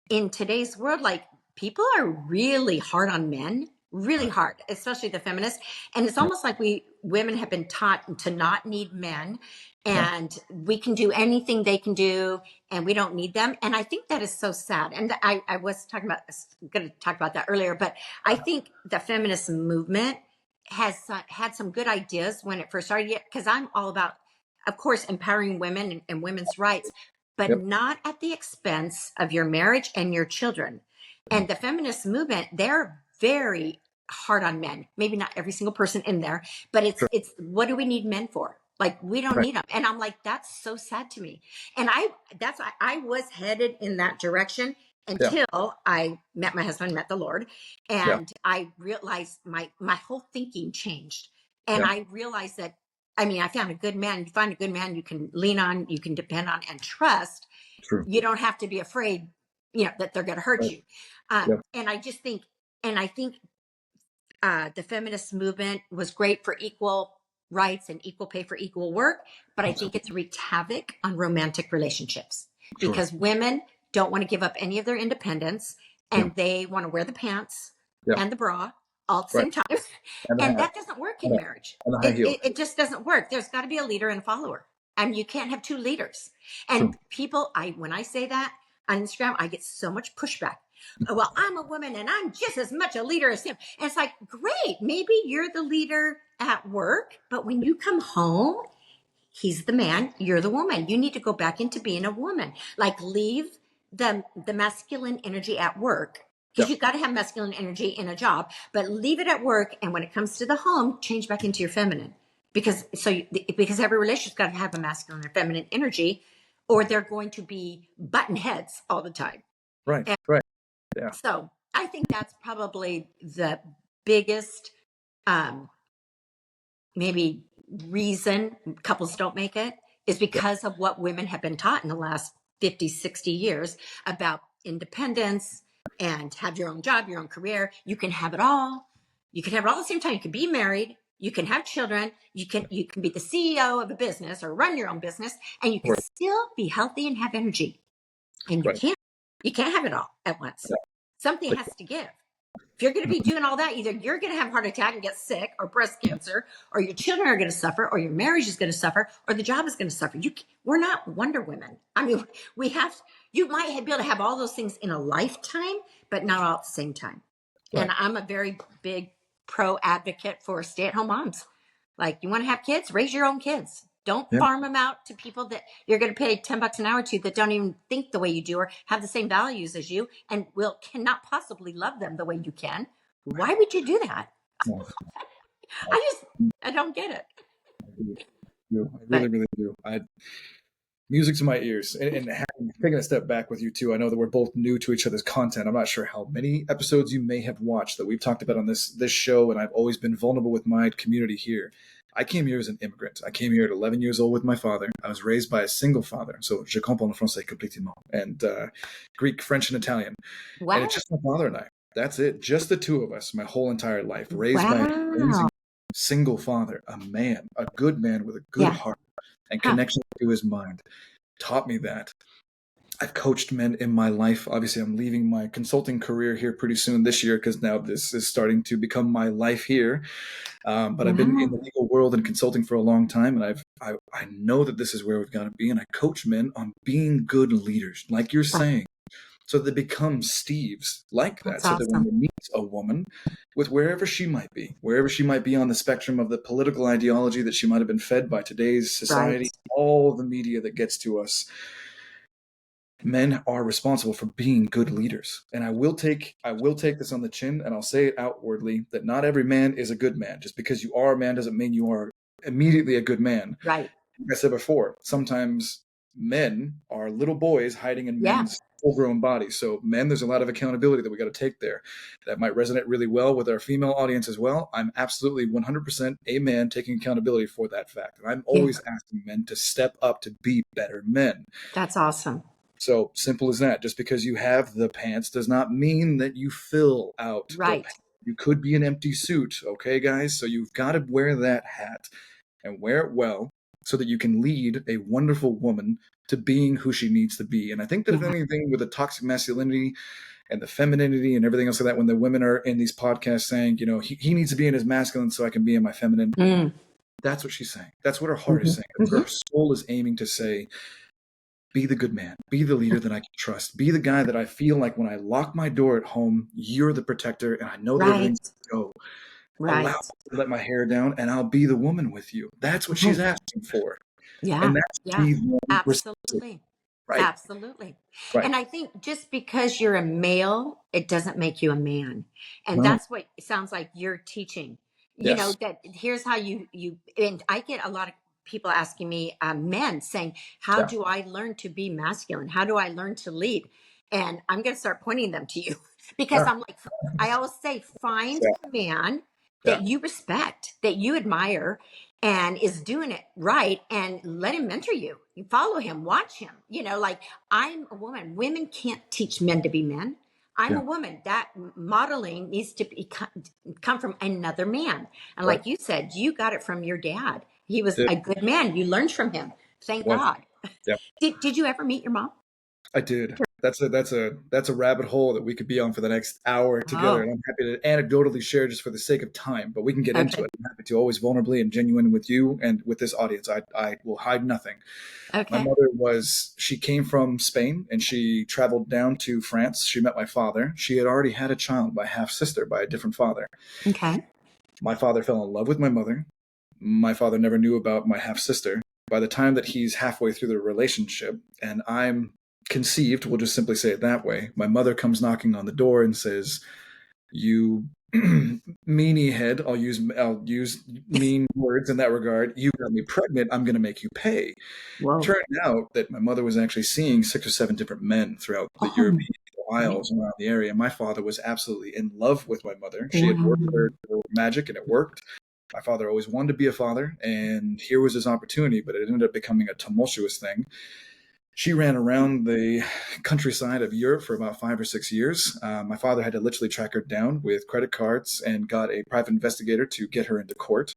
in today's world, like, people are really hard on men, really hard, especially the feminists. And it's almost like we women have been taught to not need men, and we can do anything they can do, and we don't need them. And I think that is so sad. And I was going to talk about that earlier, but I think the feminist movement has had some good ideas when it first started, because I'm all about, of course, empowering women and women's rights, but Yep. not at the expense of your marriage and your children. And the feminist movement, they're very hard on men. Maybe not every single person in there, but it's what do we need men for? Like, we don't need them. And I'm like, that's so sad to me. And I was headed in that direction until I met my husband, met the Lord, and I realized my whole thinking changed. And I realized that, I mean, I found a good man. You find a good man you can lean on, you can depend on, and trust. True. You don't have to be afraid, that they're going to hurt you. And I just think, and I think the feminist movement was great for equal rights and equal pay for equal work, but I think it's wreaked havoc on romantic relationships, because women don't want to give up any of their independence, and they want to wear the pants and the bra all at the same time. And that doesn't work in marriage. And the high heel. It just doesn't work. There's got to be a leader and a follower. And you can't have two leaders. And people, when I say that on Instagram, I get so much pushback. Well, I'm a woman and I'm just as much a leader as him. And it's like, great, maybe you're the leader at work, but when you come home, he's the man, you're the woman. You need to go back into being a woman. Like, leave the masculine energy at work, because you got to have masculine energy in a job, but leave it at work. And when it comes to the home, change back into your feminine, because every relationship's got to have a masculine and feminine energy, or they're going to be button heads all the time. Right. Yeah. So I think that's probably the biggest, maybe reason couples don't make it, is because of what women have been taught in the last 50, 60 years about independence and have your own job, your own career. You can have it all. You can have it all at the same time. You can be married. You can have children. You can be the CEO of a business or run your own business, and you can still be healthy and have energy. And you can't have it all at once. Something has to give. If you're going to be doing all that, either you're going to have a heart attack and get sick, or breast cancer, or your children are going to suffer, or your marriage is going to suffer, or the job is going to suffer. We're not Wonder Women. I mean, you might be able to have all those things in a lifetime, but not all at the same time. Right. And I'm a very big pro advocate for stay-at-home moms. Like, you want to have kids, raise your own kids. Don't farm them out to people that you're going to pay $10 an hour to, that don't even think the way you do or have the same values as you, and cannot possibly love them the way you can. Why would you do that? I don't get it. I really do. Music to my ears, and taking a step back with you too. I know that we're both new to each other's content. I'm not sure how many episodes you may have watched that we've talked about on this show, and I've always been vulnerable with my community here. I came here as an immigrant. I came here at 11 years old with my father. I was raised by a single father, so je comprends le français complètement, and Greek, French, and Italian. Wow. And it's just my father and I. That's it. Just the two of us, my whole entire life. Raised by an amazing single father, a man, a good man with a good heart and connection to his mind. Taught me that. I've coached men in my life. Obviously, I'm leaving my consulting career here pretty soon this year, because now this is starting to become my life here. But I've been in the legal world and consulting for a long time, and I know that this is where we've got to be. And I coach men on being good leaders, like you're saying. so they become Steves like that. That's So that when awesome. they meet a woman with wherever she might be on the spectrum of the political ideology that she might have been fed by today's society, Right. all the media that gets to us, men are responsible for being good leaders. And I will take this on the chin, and I'll say it outwardly, that not every man is a good man. Just because you are a man doesn't mean you are immediately a good man. Right. Like I said before, sometimes men are little boys hiding in Yeah. men's full-grown bodies. So men, there's a lot of accountability that we got to take there. That might resonate really well with our female audience as well. I'm absolutely 100% a man taking accountability for that fact. And I'm Yeah. always asking men to step up to be better men. That's awesome. So simple as that. Just because you have the pants does not mean that you fill out the Right. pants. You could be an empty suit, okay, guys? So you've got to wear that hat and wear it well so that you can lead a wonderful woman to being who she needs to be. And I think that if Yeah. anything, with the toxic masculinity and the femininity and everything else like that, when the women are in these podcasts saying, he needs to be in his masculine so I can be in my feminine, Mm. that's what she's saying. That's what her heart is Hmm. saying. That's what Hmm. her soul is aiming to say. Be the good man. Be the leader that I can trust. Be the guy that I feel like when I lock my door at home, you're the protector, and I know that Right. everything's going to go. Allow Right. me to let my hair down, and I'll be the woman with you. That's what she's Mhm. asking for, Yeah. and that's Yeah. she's wanting reciprocal. Absolutely. Right, Absolutely. right. And I think just because you're a male, it doesn't make you a man. And No, that's what it sounds like you're teaching. yes, That here's how you and I get a lot of people asking me, men saying, how yeah, do I learn to be masculine? How do I learn to lead? And I'm going to start pointing them to you because ah, I'm like, I always say, find yeah, a man yeah, that you respect, that you admire, and is doing it right, and let him mentor you. You follow him, watch him. Like, I'm a woman. Women can't teach men to be men. I'm a yeah, woman. That modeling needs to come from another man. And right. like you said, you got it from your dad. He was Did a good man. You learned from him. Thank was God. yeah. Did you ever meet your mom? I did. That's a rabbit hole that we could be on for the next hour together, Oh, and I'm happy to anecdotally share just for the sake of time. But we can get into okay. it. I'm happy to always vulnerably and genuine with you and with this audience. I will hide nothing. My Okay. mother she came from Spain and she traveled down to France. She met my father. She had already had a child by half sister by a different father. Okay. My father fell in love with my mother. My father never knew about my half sister. By the time that he's halfway through the relationship and I'm conceived, we'll just simply say it that way, my mother comes knocking on the door and says, "You meanie head, I'll use mean words in that regard. You got me pregnant. I'm going to make you pay." Whoa. Turned out that my mother was actually seeing 6 or 7 different men throughout the Oh, European okay. isles around the area. My father was absolutely in love with my mother. She had worked Wow. her magic and it worked. My father always wanted to be a father, and here was his opportunity, but it ended up becoming a tumultuous thing. She ran around the countryside of Europe for about 5 or 6 years. My father had to literally track her down with credit cards and got a private investigator to get her into court.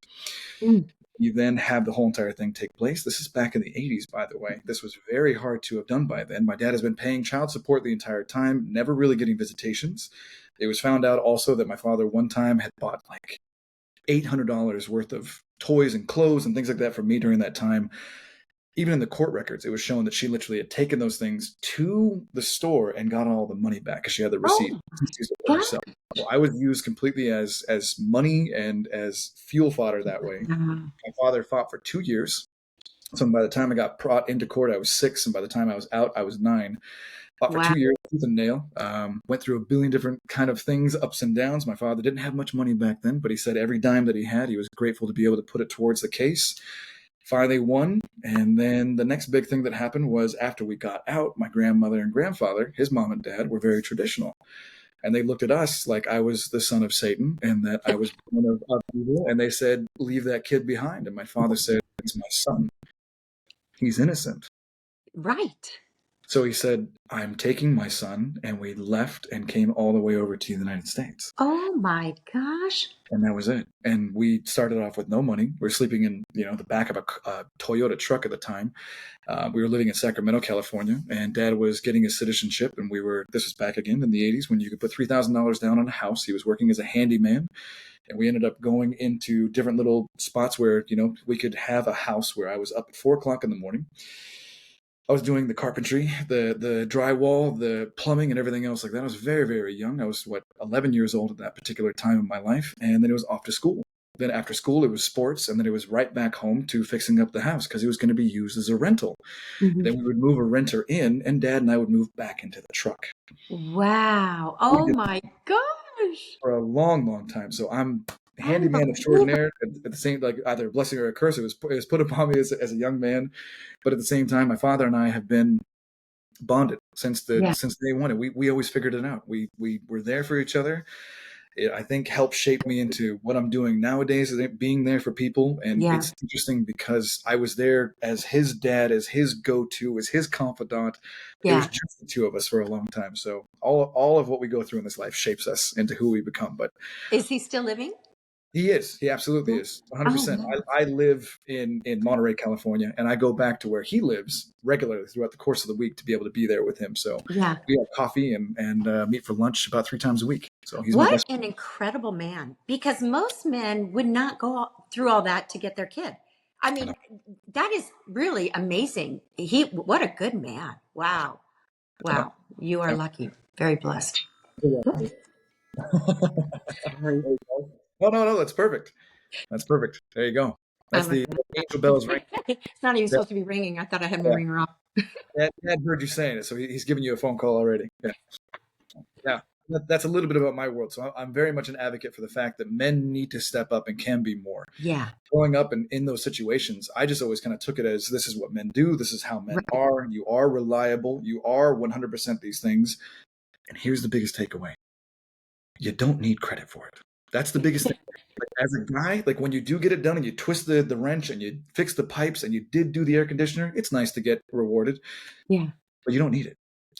Mm. You then have the whole entire thing take place. This is back in the 80s, by the way. This was very hard to have done by then. My dad has been paying child support the entire time, never really getting visitations. It was found out also that my father one time had bought like $800 worth of toys and clothes and things like that for me during that time. Even in the court records, it was shown that she literally had taken those things to the store and got all the money back because she had the receipt. Oh She used it for my herself. So I was used completely as money and as fuel fodder that way. God. My father fought for 2 years. So by the time I got brought into court, I was 6, and by the time I was out, I was 9. Fought for Wow. 2 years, tooth and nail. Went through a billion different kind of things, ups and downs. My father didn't have much money back then, but he said every dime that he had, he was grateful to be able to put it towards the case. Finally won, and then the next big thing that happened was after we got out, my grandmother and grandfather, his mom and dad, were very traditional. And they looked at us like I was the son of Satan and that I was born of evil. And they said, "Leave that kid behind." And my father said, "He's my son. He's innocent." Right. So he said, "I'm taking my son." And we left and came all the way over to the United States. Oh my gosh. And that was it. And we started off with no money. We were sleeping in, the back of a Toyota truck at the time. We were living in Sacramento, California, and Dad was getting his citizenship. And this was back again in the 80s when you could put $3,000 down on a house. He was working as a handyman. And we ended up going into different little spots where, we could have a house where I was up at 4 o'clock in the morning. I was doing the carpentry, the drywall, the plumbing, and everything else like that. I was very, very young. I was 11 years old at that particular time of my life, and then it was off to school. Then after school, it was sports, and then it was right back home to fixing up the house because it was going to be used as a rental. Mhm. Then we would move a renter in, and Dad and I would move back into the truck. Wow. We Oh did my gosh. for a long, long time. So I'm handyman Unbelievable. extraordinaire at the same, like either a blessing or a curse. It was put upon me as a young man, but at the same time, my father and I have been bonded Yeah. since day one. And we always figured it out. We were there for each other. It, I think, helped shape me into what I'm doing nowadays, is being there for people. And Yeah. it's interesting because I was there as his dad, as his go-to, as his confidant. It was Yeah. just the two of us for a long time. So all of what we go through in this life shapes us into who we become. But Is he still living? he is. He absolutely Yeah. is. Oh 100%. man. I live in Monterey, California, and I go back to where he lives regularly throughout the course of the week to be able to be there with him. So Yeah. we have coffee and meet for lunch about 3 times a week. So he's my What best an incredible man. Because most men would not through all that to get their kid. I friend. mean, that is really amazing. What a good man. Wow. Yep. Wow. You are Yep. lucky. Very blessed. Yep. Sorry. No, no, no. That's perfect. That's perfect. There you go. That's I'm the angel bells ring. it's not even Yeah, supposed to be ringing. I thought I had my yeah. ringer off. Dad heard you saying it, so he's giving you a phone call already. Yeah, yeah. That's a little bit about my world. So I'm very much an advocate for the fact that men need to step up and can be more. Yeah. Growing up in those situations, I just always kind of took it as this is what men do. This is how men Right. are. You are reliable. You are 100% these things. And here's the biggest takeaway: you don't need credit for it. That's the biggest thing. Like, as a guy, like when you do get it done and you twist the wrench and you fix the pipes and you did do the air conditioner, it's nice to get rewarded, Yeah. but you don't need it.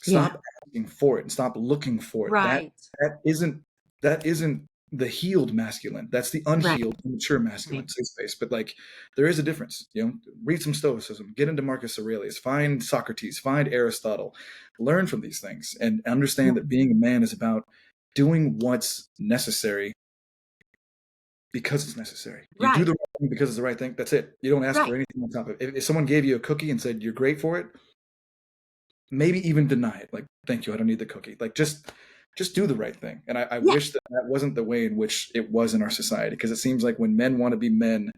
Yeah. Stop asking for it and stop looking for it. That Right. that isn't that isn't the healed masculine. That's the Right. unhealed, immature Right. masculine, safe space. But like there is a difference. Read some Stoicism, get into Marcus Aurelius, find Socrates, find Aristotle, learn from these things and understand that being a man is about doing what's necessary because it's necessary. You do Right. the right thing because it's the right thing. That's it. You don't ask Right. for anything on top of it. If someone gave you a cookie and said you're great for it, maybe even deny it. Like, thank you, I don't need the cookie. Like, just do the right thing. And I Yeah. wish that wasn't the way in which it was in our society, because it seems like when men want to be men,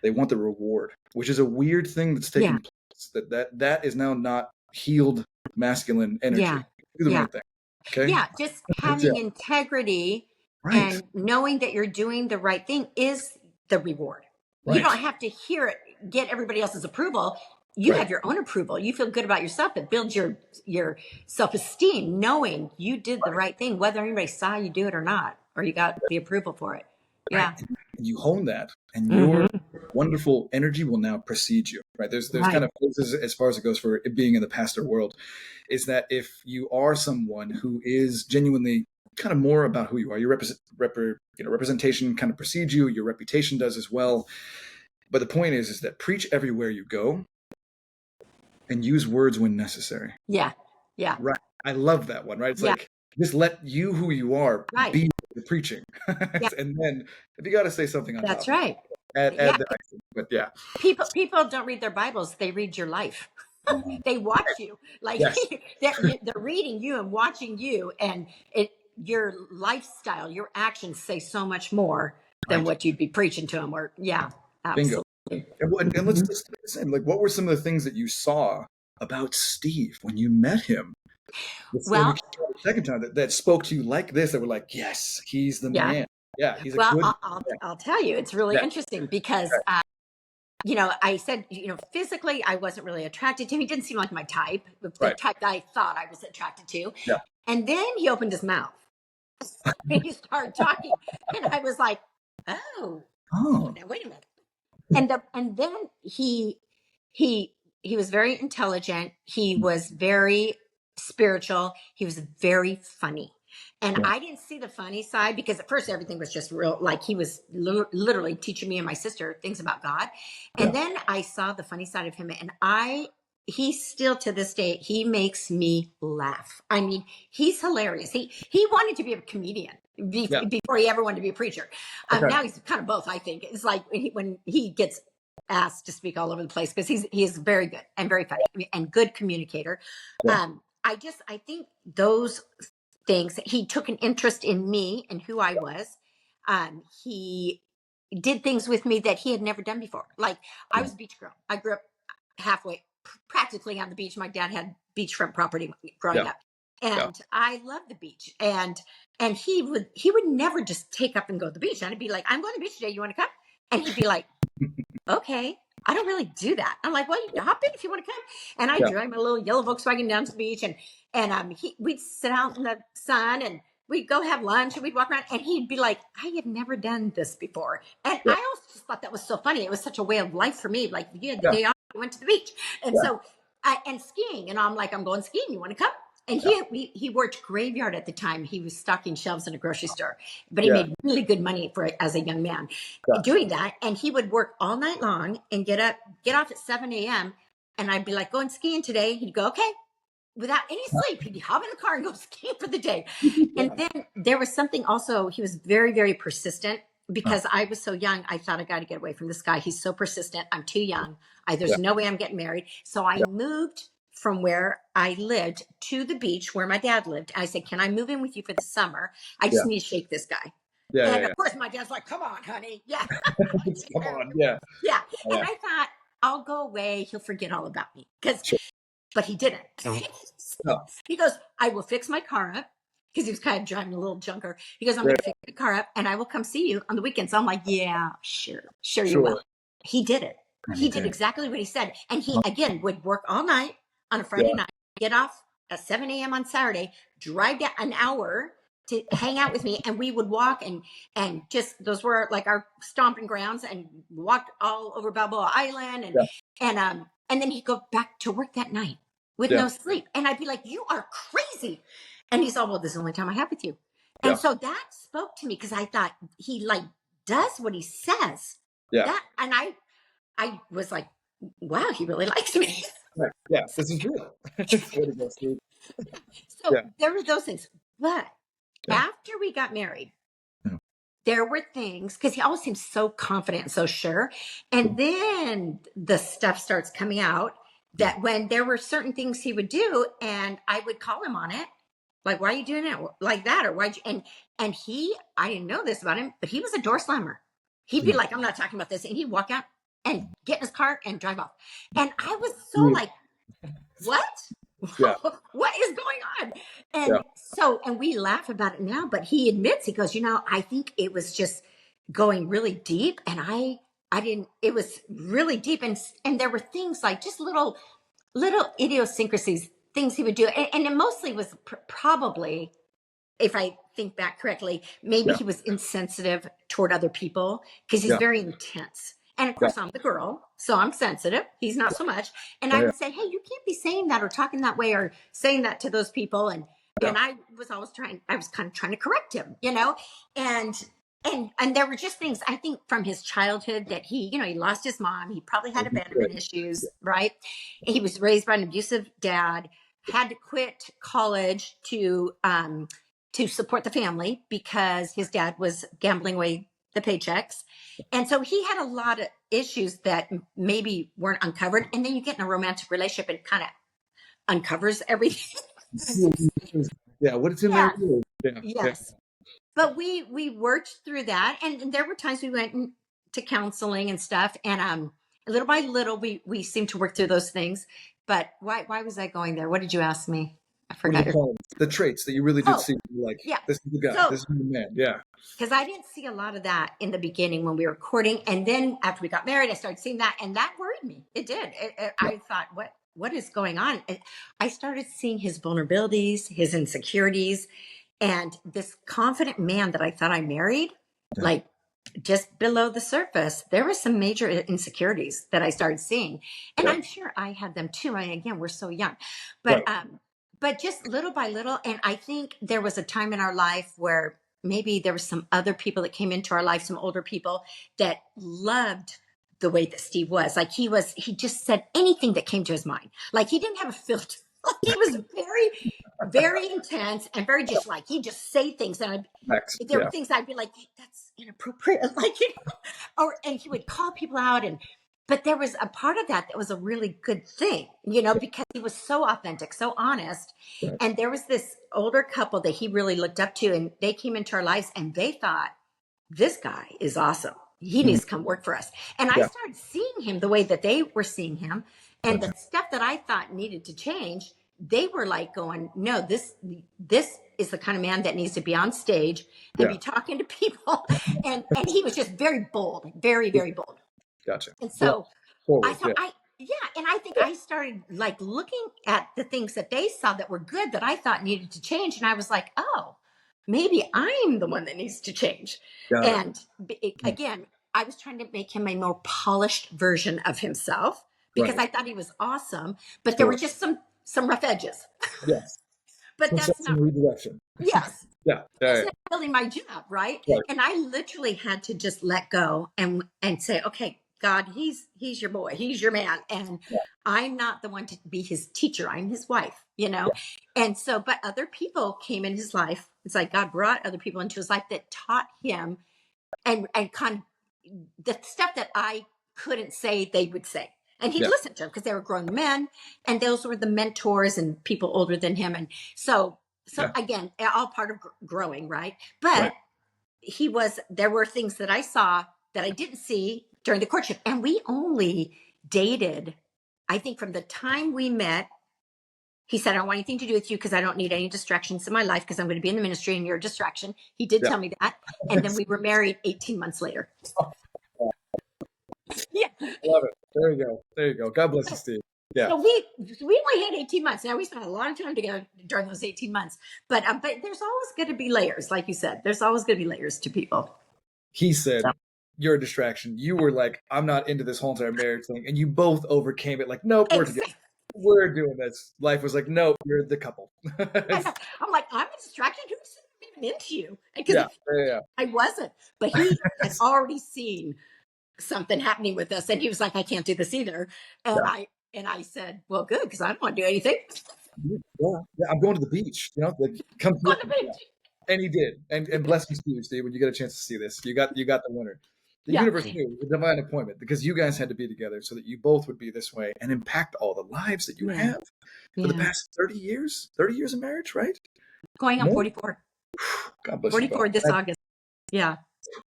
they want the reward, which is a weird thing that's Yeah. taking place. That is now not healed masculine Yeah. energy. Do the Yeah. right thing. Okay. Yeah. Just Yeah. having integrity Right. and knowing that you're doing the right thing is the reward. You don't Right. have to hear it, get everybody else's approval. You Right. have your own approval. You feel good about yourself. It builds your self-esteem, knowing you did the right thing, whether anybody saw you do it or not, or you got the approval for it. Right. Yeah. And you hone that, and your Hmm. wonderful energy will now precede you. Right. There's Right. kind of as far as it goes for it being in the pastor world, is that if you are someone who is genuinely kind of more about who you are, your representation kind of precedes you, your reputation does as well. But the point is that preach everywhere you go and use words when necessary. Yeah. Yeah. Right. I love that one. Right. It's Yeah. like just let you who you are Right. be the preaching, Yeah. and then if you got to say something on That's top of right. it, Yeah. add the icing. But yeah. People don't read their Bibles, they read your life. They watch you. Like Yes. they're reading you and watching you, and your lifestyle, your actions say so much more than Right. what you'd be preaching to them. Or yeah, Bingo. absolutely. And let's Mhm. just do the same. Like, what were some of the things that you saw about Steve when you met him before we Well, came out the second time that spoke to you like this? That were like, yes, he's the yeah. man. Yeah, he's a Well, good. I'll tell you, it's really Yeah. interesting because I said, physically, I wasn't really attracted to him. He didn't seem like my type, the Right. type that I thought I was attracted to. Yeah. And then he opened his mouth and he started talking, and I was like, "Oh, Oh. now wait a minute." And then he he was very intelligent. He was very spiritual. He was very funny. And Yeah. I didn't see the funny side because at first everything was just real, like he was literally teaching me and my sister things about God. And Yeah. then I saw the funny side of him, and he still to this day, he makes me laugh. I mean, he's hilarious. He wanted to be a comedian Yeah. before he ever wanted to be a preacher. Okay. Now he's kind of both, I think. It's like when he gets asked to speak all over the place because he is very good and very funny and good communicator. Yeah. I think those things, he took an interest in me and who I was. He did things with me that he had never done before. Like I was a beach girl. I grew up halfway, practically on the beach. My dad had beachfront property growing up, and I loved the beach. And he would never just take up and go to the beach. And I'd be like, I'm going to the beach today. You want to come? And he'd be like, okay. I don't really do that. I'm like, well, you can hop in if you want to come. And I drive my little yellow Volkswagen down to the beach, and we'd sit out in the sun and we'd go have lunch and we'd walk around, and he'd be like, I have never done this before. And I also just thought that was so funny. It was such a way of life for me. Like, the day off, we went to the beach. And so, and skiing. And I'm like, I'm going skiing. You want to come? And he worked graveyard at the time. He was stocking shelves in a grocery store, but he made really good money as a young man doing that. And he would work all night long and get off at 7 a.m. And I'd be like, going skiing today. He'd go, okay. Without any sleep, he'd hop in the car and go skiing for the day. And then there was something also, he was very, very persistent. Because I was so young, I thought I got to get away from this guy. He's so persistent. I'm too young. There's no way I'm getting married. So I moved from where I lived to the beach where my dad lived. I said, can I move in with you for the summer? I just need to shake this guy. And of course, my dad's like, come on, honey. Yeah. Come on. Yeah. Yeah. And I thought, I'll go away. He'll forget all about me. But he didn't. He goes, I will fix my car up. Because he was kind of driving a little junker. He goes, I'm going to fix the car up and I will come see you on the weekends. So I'm like, yeah, sure you will. He did it. He did exactly what he said. And he, again, would work all night on a Friday night, get off at 7 a.m. on Saturday, drive down an hour to hang out with me. And we would walk and just, those were like our stomping grounds, and walked all over Balboa Island. And then he'd go back to work that night with no sleep. And I'd be like, you are crazy. And he's all, well, this is the only time I have with you. And so that spoke to me, because I thought he like does what he says. And I was like, wow, he really likes me. Right. Yeah, this is real. So there were those things. But after we got married, there were things, because he always seems so confident and so sure. And then the stuff starts coming out that when there were certain things he would do, and I would call him on it. Like, why are you doing it like that? Or why'd you? And he, I didn't know this about him, but he was a door slammer. He'd be like, I'm not talking about this. And he'd walk out and get in his car and drive off. And I was so like, what? What is going on? And so, and we laugh about it now, but he admits, he goes, I think it was just going really deep. And I didn't, it was really deep. And there were things like just little idiosyncrasies, things he would do. And it mostly was probably, if I think back correctly, maybe he was insensitive toward other people, because he's very intense. And of course, I'm the girl, so I'm sensitive. He's not so much. And I would say, hey, you can't be saying that or talking that way or saying that to those people. And I was always kind of trying to correct him, And there were just things, I think, from his childhood that he lost his mom. He probably had abandonment issues, right? He was raised by an abusive dad, had to quit college to support the family because his dad was gambling away the paychecks. And so he had a lot of issues that maybe weren't uncovered. And then you get in a romantic relationship and kind of uncovers everything. What it's in there. Yes. But we worked through that. And there were times we went to counseling and stuff. And little by little, we seemed to work through those things. But why was I going there? What did you ask me? I forgot. The traits that you really did see, like, this is the guy, this is the man. Yeah. Because I didn't see a lot of that in the beginning when we were courting. And then after we got married, I started seeing that. And that worried me. It did. I thought, what is going on? And I started seeing his vulnerabilities, his insecurities, and this confident man that I thought I married, like just below the surface, there were some major insecurities that I started seeing. And I'm sure I had them too. Again, we're so young. But just little by little. And I think there was a time in our life where maybe there was some other people that came into our life, some older people that loved the way that Steve was. Like he just said anything that came to his mind. Like he didn't have a filter. Like he was very, very intense and very just like, he'd just say things. And there were things I'd be like, that's inappropriate. Like, and he would call people out. but there was a part of that was a really good thing, you know, because he was so authentic, so honest. Right. And there was this older couple that he really looked up to, and they came into our lives and they thought, this guy is awesome. He needs to come work for us. And I started seeing him the way that they were seeing him. And the stuff that I thought needed to change, they were like going, no, this is the kind of man that needs to be on stage and be talking to people. And he was just very bold, very, very bold. Gotcha. And so Forward, I thought, and I think I started like looking at the things that they saw that were good that I thought needed to change. And I was like, oh, maybe I'm the one that needs to change. And again, I was trying to make him a more polished version of himself because I thought he was awesome, but there were just some rough edges. Yes. But that's not redirection. Yes. That's not really my job, right? And I literally had to just let go and say, okay, God, he's your boy, he's your man, and I'm not the one to be his teacher. I'm his wife, you know. And so, but other people came in his life. It's like God brought other people into his life that taught him and kind of the stuff that I couldn't say, they would say. And he'd listen to them because they were grown men, and those were the mentors and people older than him. And so again, all part of growing, right? But there were things that I saw that I didn't see during the courtship. And we only dated, I think from the time we met, he said, I don't want anything to do with you because I don't need any distractions in my life because I'm going to be in the ministry and you're a distraction. He did tell me that. And then we were married 18 months later. Love it. There you go. God bless you, Steve. So we only had 18 months. Now we spent a lot of time together during those 18 months. But there's always going to be layers, like you said. There's always going to be layers to people. He said, you're a distraction. You were like, I'm not into this whole entire marriage thing. And you both overcame it. Like, nope, we're together. We're doing this. Life was like, nope, you're the couple. I'm like, I'm a distraction. Who's even into you? Because I wasn't. But he had already seen something happening with us, and he was like, I can't do this either. And I said, well, good, because I don't want to do anything. I'm going to the beach. You know, come to the beach. And he did. And blessings to you, Steve, when you get a chance to see this. You got the winner. The universe knew, the divine appointment, because you guys had to be together so that you both would be this way and impact all the lives that you have for the past 30 years. 30 years of marriage, right? Going on 44. God bless 44 you. This August. Yeah.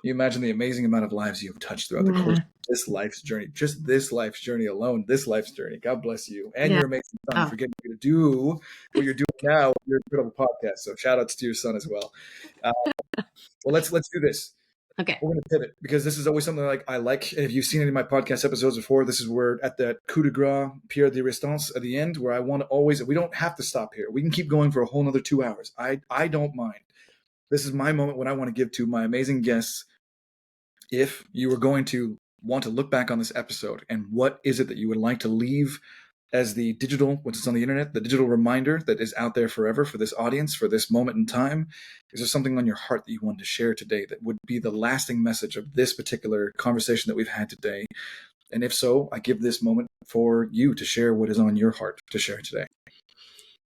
You imagine the amazing amount of lives you've touched throughout the course of this life's journey, just this life's journey alone, this life's journey. God bless you. And your amazing son for getting you to do what you're doing now with your incredible podcast. So shout outs to your son as well. Well, let's do this. Okay. We're going to pivot because this is always something I like. If you've seen any of my podcast episodes before, this is where at the coup de grace, pierre de résistance at the end, where I want to always, we don't have to stop here. We can keep going for a whole nother 2 hours. I don't mind. This is my moment when I want to give to my amazing guests. If you are going to want to look back on this episode, and what is it that you would like to leave as the digital, which is on the internet, the digital reminder that is out there forever for this audience, for this moment in time? Is there something on your heart that you wanted to share today that would be the lasting message of this particular conversation that we've had today? And if so, I give this moment for you to share what is on your heart to share today.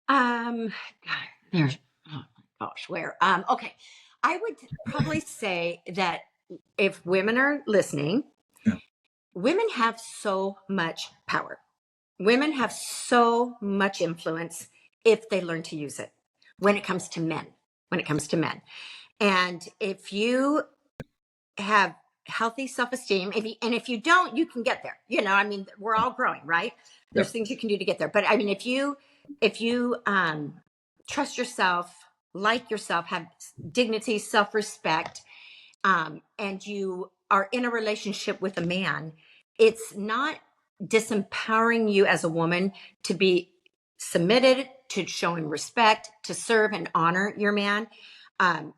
There's, oh my gosh, where? Okay. I would probably say that if women are listening, women have so much power. Women have so much influence if they learn to use it when it comes to men. And if you have healthy self-esteem, if you don't, you can get there. You know, I mean, we're all growing, right? There's things you can do to get there. But I mean, if you trust yourself, like yourself, have dignity, self-respect, and you are in a relationship with a man, it's not disempowering you as a woman to be submitted, to showing respect, to serve and honor your man.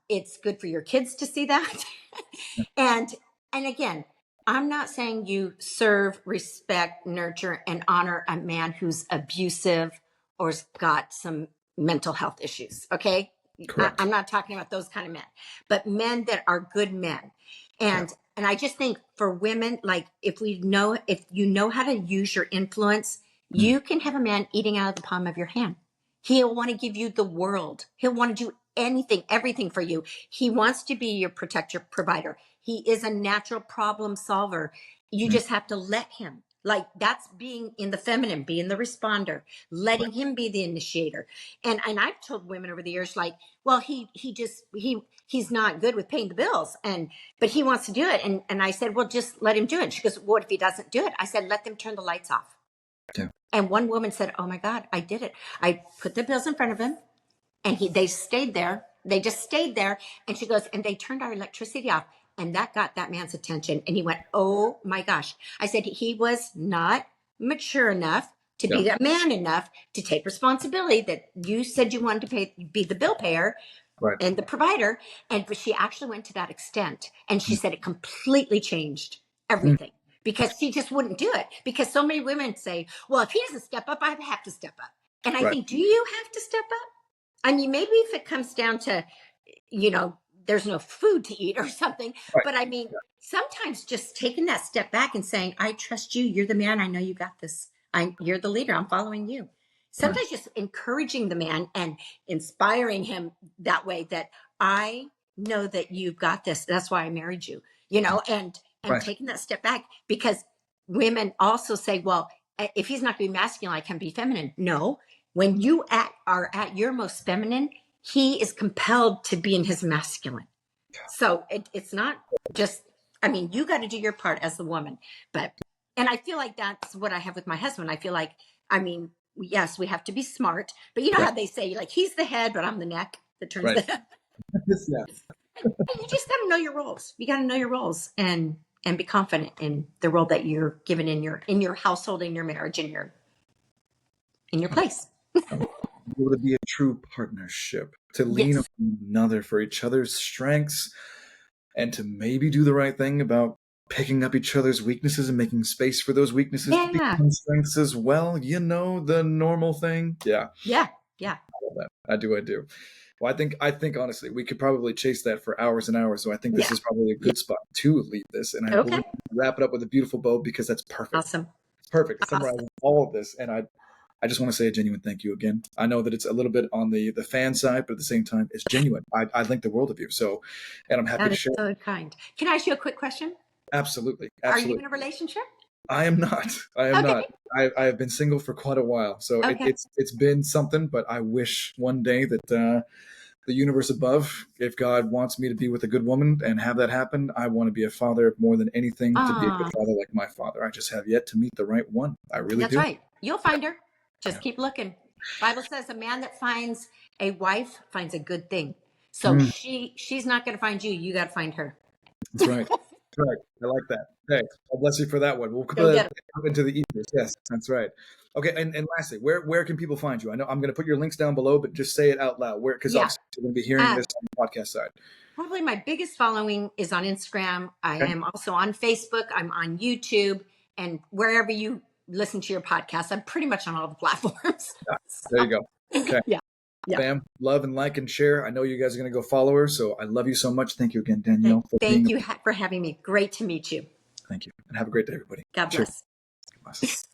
It's good for your kids to see that. and again, I'm not saying you serve, respect, nurture, and honor a man who's abusive or's got some mental health issues. Okay. I'm not talking about those kind of men, but men that are good men. And I just think for women, like if you know how to use your influence, you can have a man eating out of the palm of your hand. He'll want to give you the world. He'll want to do anything, everything for you. He wants to be your protector, provider. He is a natural problem solver. You just have to let him. Like, that's being in the feminine, being the responder, letting him be the initiator. And I've told women over the years, like, well, he's not good with paying the bills, but he wants to do it. And I said, well, just let him do it. She goes, what if he doesn't do it? I said, let them turn the lights off. Yeah. And one woman said, oh my God, I did it. I put the bills in front of him, and they stayed there. They just stayed there. And she goes, and they turned our electricity off. And that got that man's attention. And he went, oh my gosh. I said, he was not mature enough to be that man enough to take responsibility, that you said you wanted to be the bill payer and the provider. But she actually went to that extent. And she said it completely changed everything, because she just wouldn't do it. Because so many women say, well, if he doesn't step up, I have to step up. And I think, do you have to step up? I mean, maybe if it comes down to, there's no food to eat or something. But I mean, sometimes just taking that step back and saying, I trust you. You're the man. I know you got this. You're the leader. I'm following you. Sometimes just encouraging the man and inspiring him that way, that I know that you've got this. That's why I married you, and taking that step back, because women also say, well, if he's not going to be masculine, I can be feminine. No, when you are at your most feminine, he is compelled to be in his masculine. So it's not just, you got to do your part as the woman. And I feel like that's what I have with my husband. I feel like, yes, we have to be smart, but you know how they say, like, he's the head, but I'm the neck that turns the head. And you just got to know your roles. You got to know your roles and be confident in the role that you're given in your household, in your marriage, in your place. Able to be a true partnership, to lean on one another for each other's strengths, and to maybe do the right thing about picking up each other's weaknesses and making space for those weaknesses to become strengths as well. The normal thing. Yeah. I do. Well, I think honestly, we could probably chase that for hours and hours. So I think this is probably a good spot to leave this, and I will wrap it up with a beautiful bow, because that's perfect. Awesome. Perfect. It summarizes all of this, and I just want to say a genuine thank you again. I know that it's a little bit on the fan side, but at the same time, it's genuine. I think the world of you. So, and I'm happy to share. So kind. Can I ask you a quick question? Absolutely. Are you in a relationship? I am not. Not. I have been single for quite a while. So it's been something, but I wish one day that the universe above, if God wants me to be with a good woman and have that happen, I want to be a father more than anything, to be a good father like my father. I just have yet to meet the right one. I really do. That's right. You'll find her. Just keep looking. Bible says a man that finds a wife finds a good thing. So she's not going to find you. You got to find her. That's right. Correct. I like that. Hey, God bless you for that one. We'll put that out into the ethers. Yes, that's right. Okay, and lastly, where can people find you? I know I'm going to put your links down below, but just say it out loud. Because obviously you're going to be hearing this on the podcast side. Probably my biggest following is on Instagram. I am also on Facebook. I'm on YouTube, and wherever you listen to your podcast, I'm pretty much on all the platforms. There you go. Okay. Fam, love and like and share. I know you guys are going to go follow her, so I love you so much. Thank you again, Danielle. Thank you for having me. Great to meet you. Thank you. And have a great day, everybody. God bless. Cheers.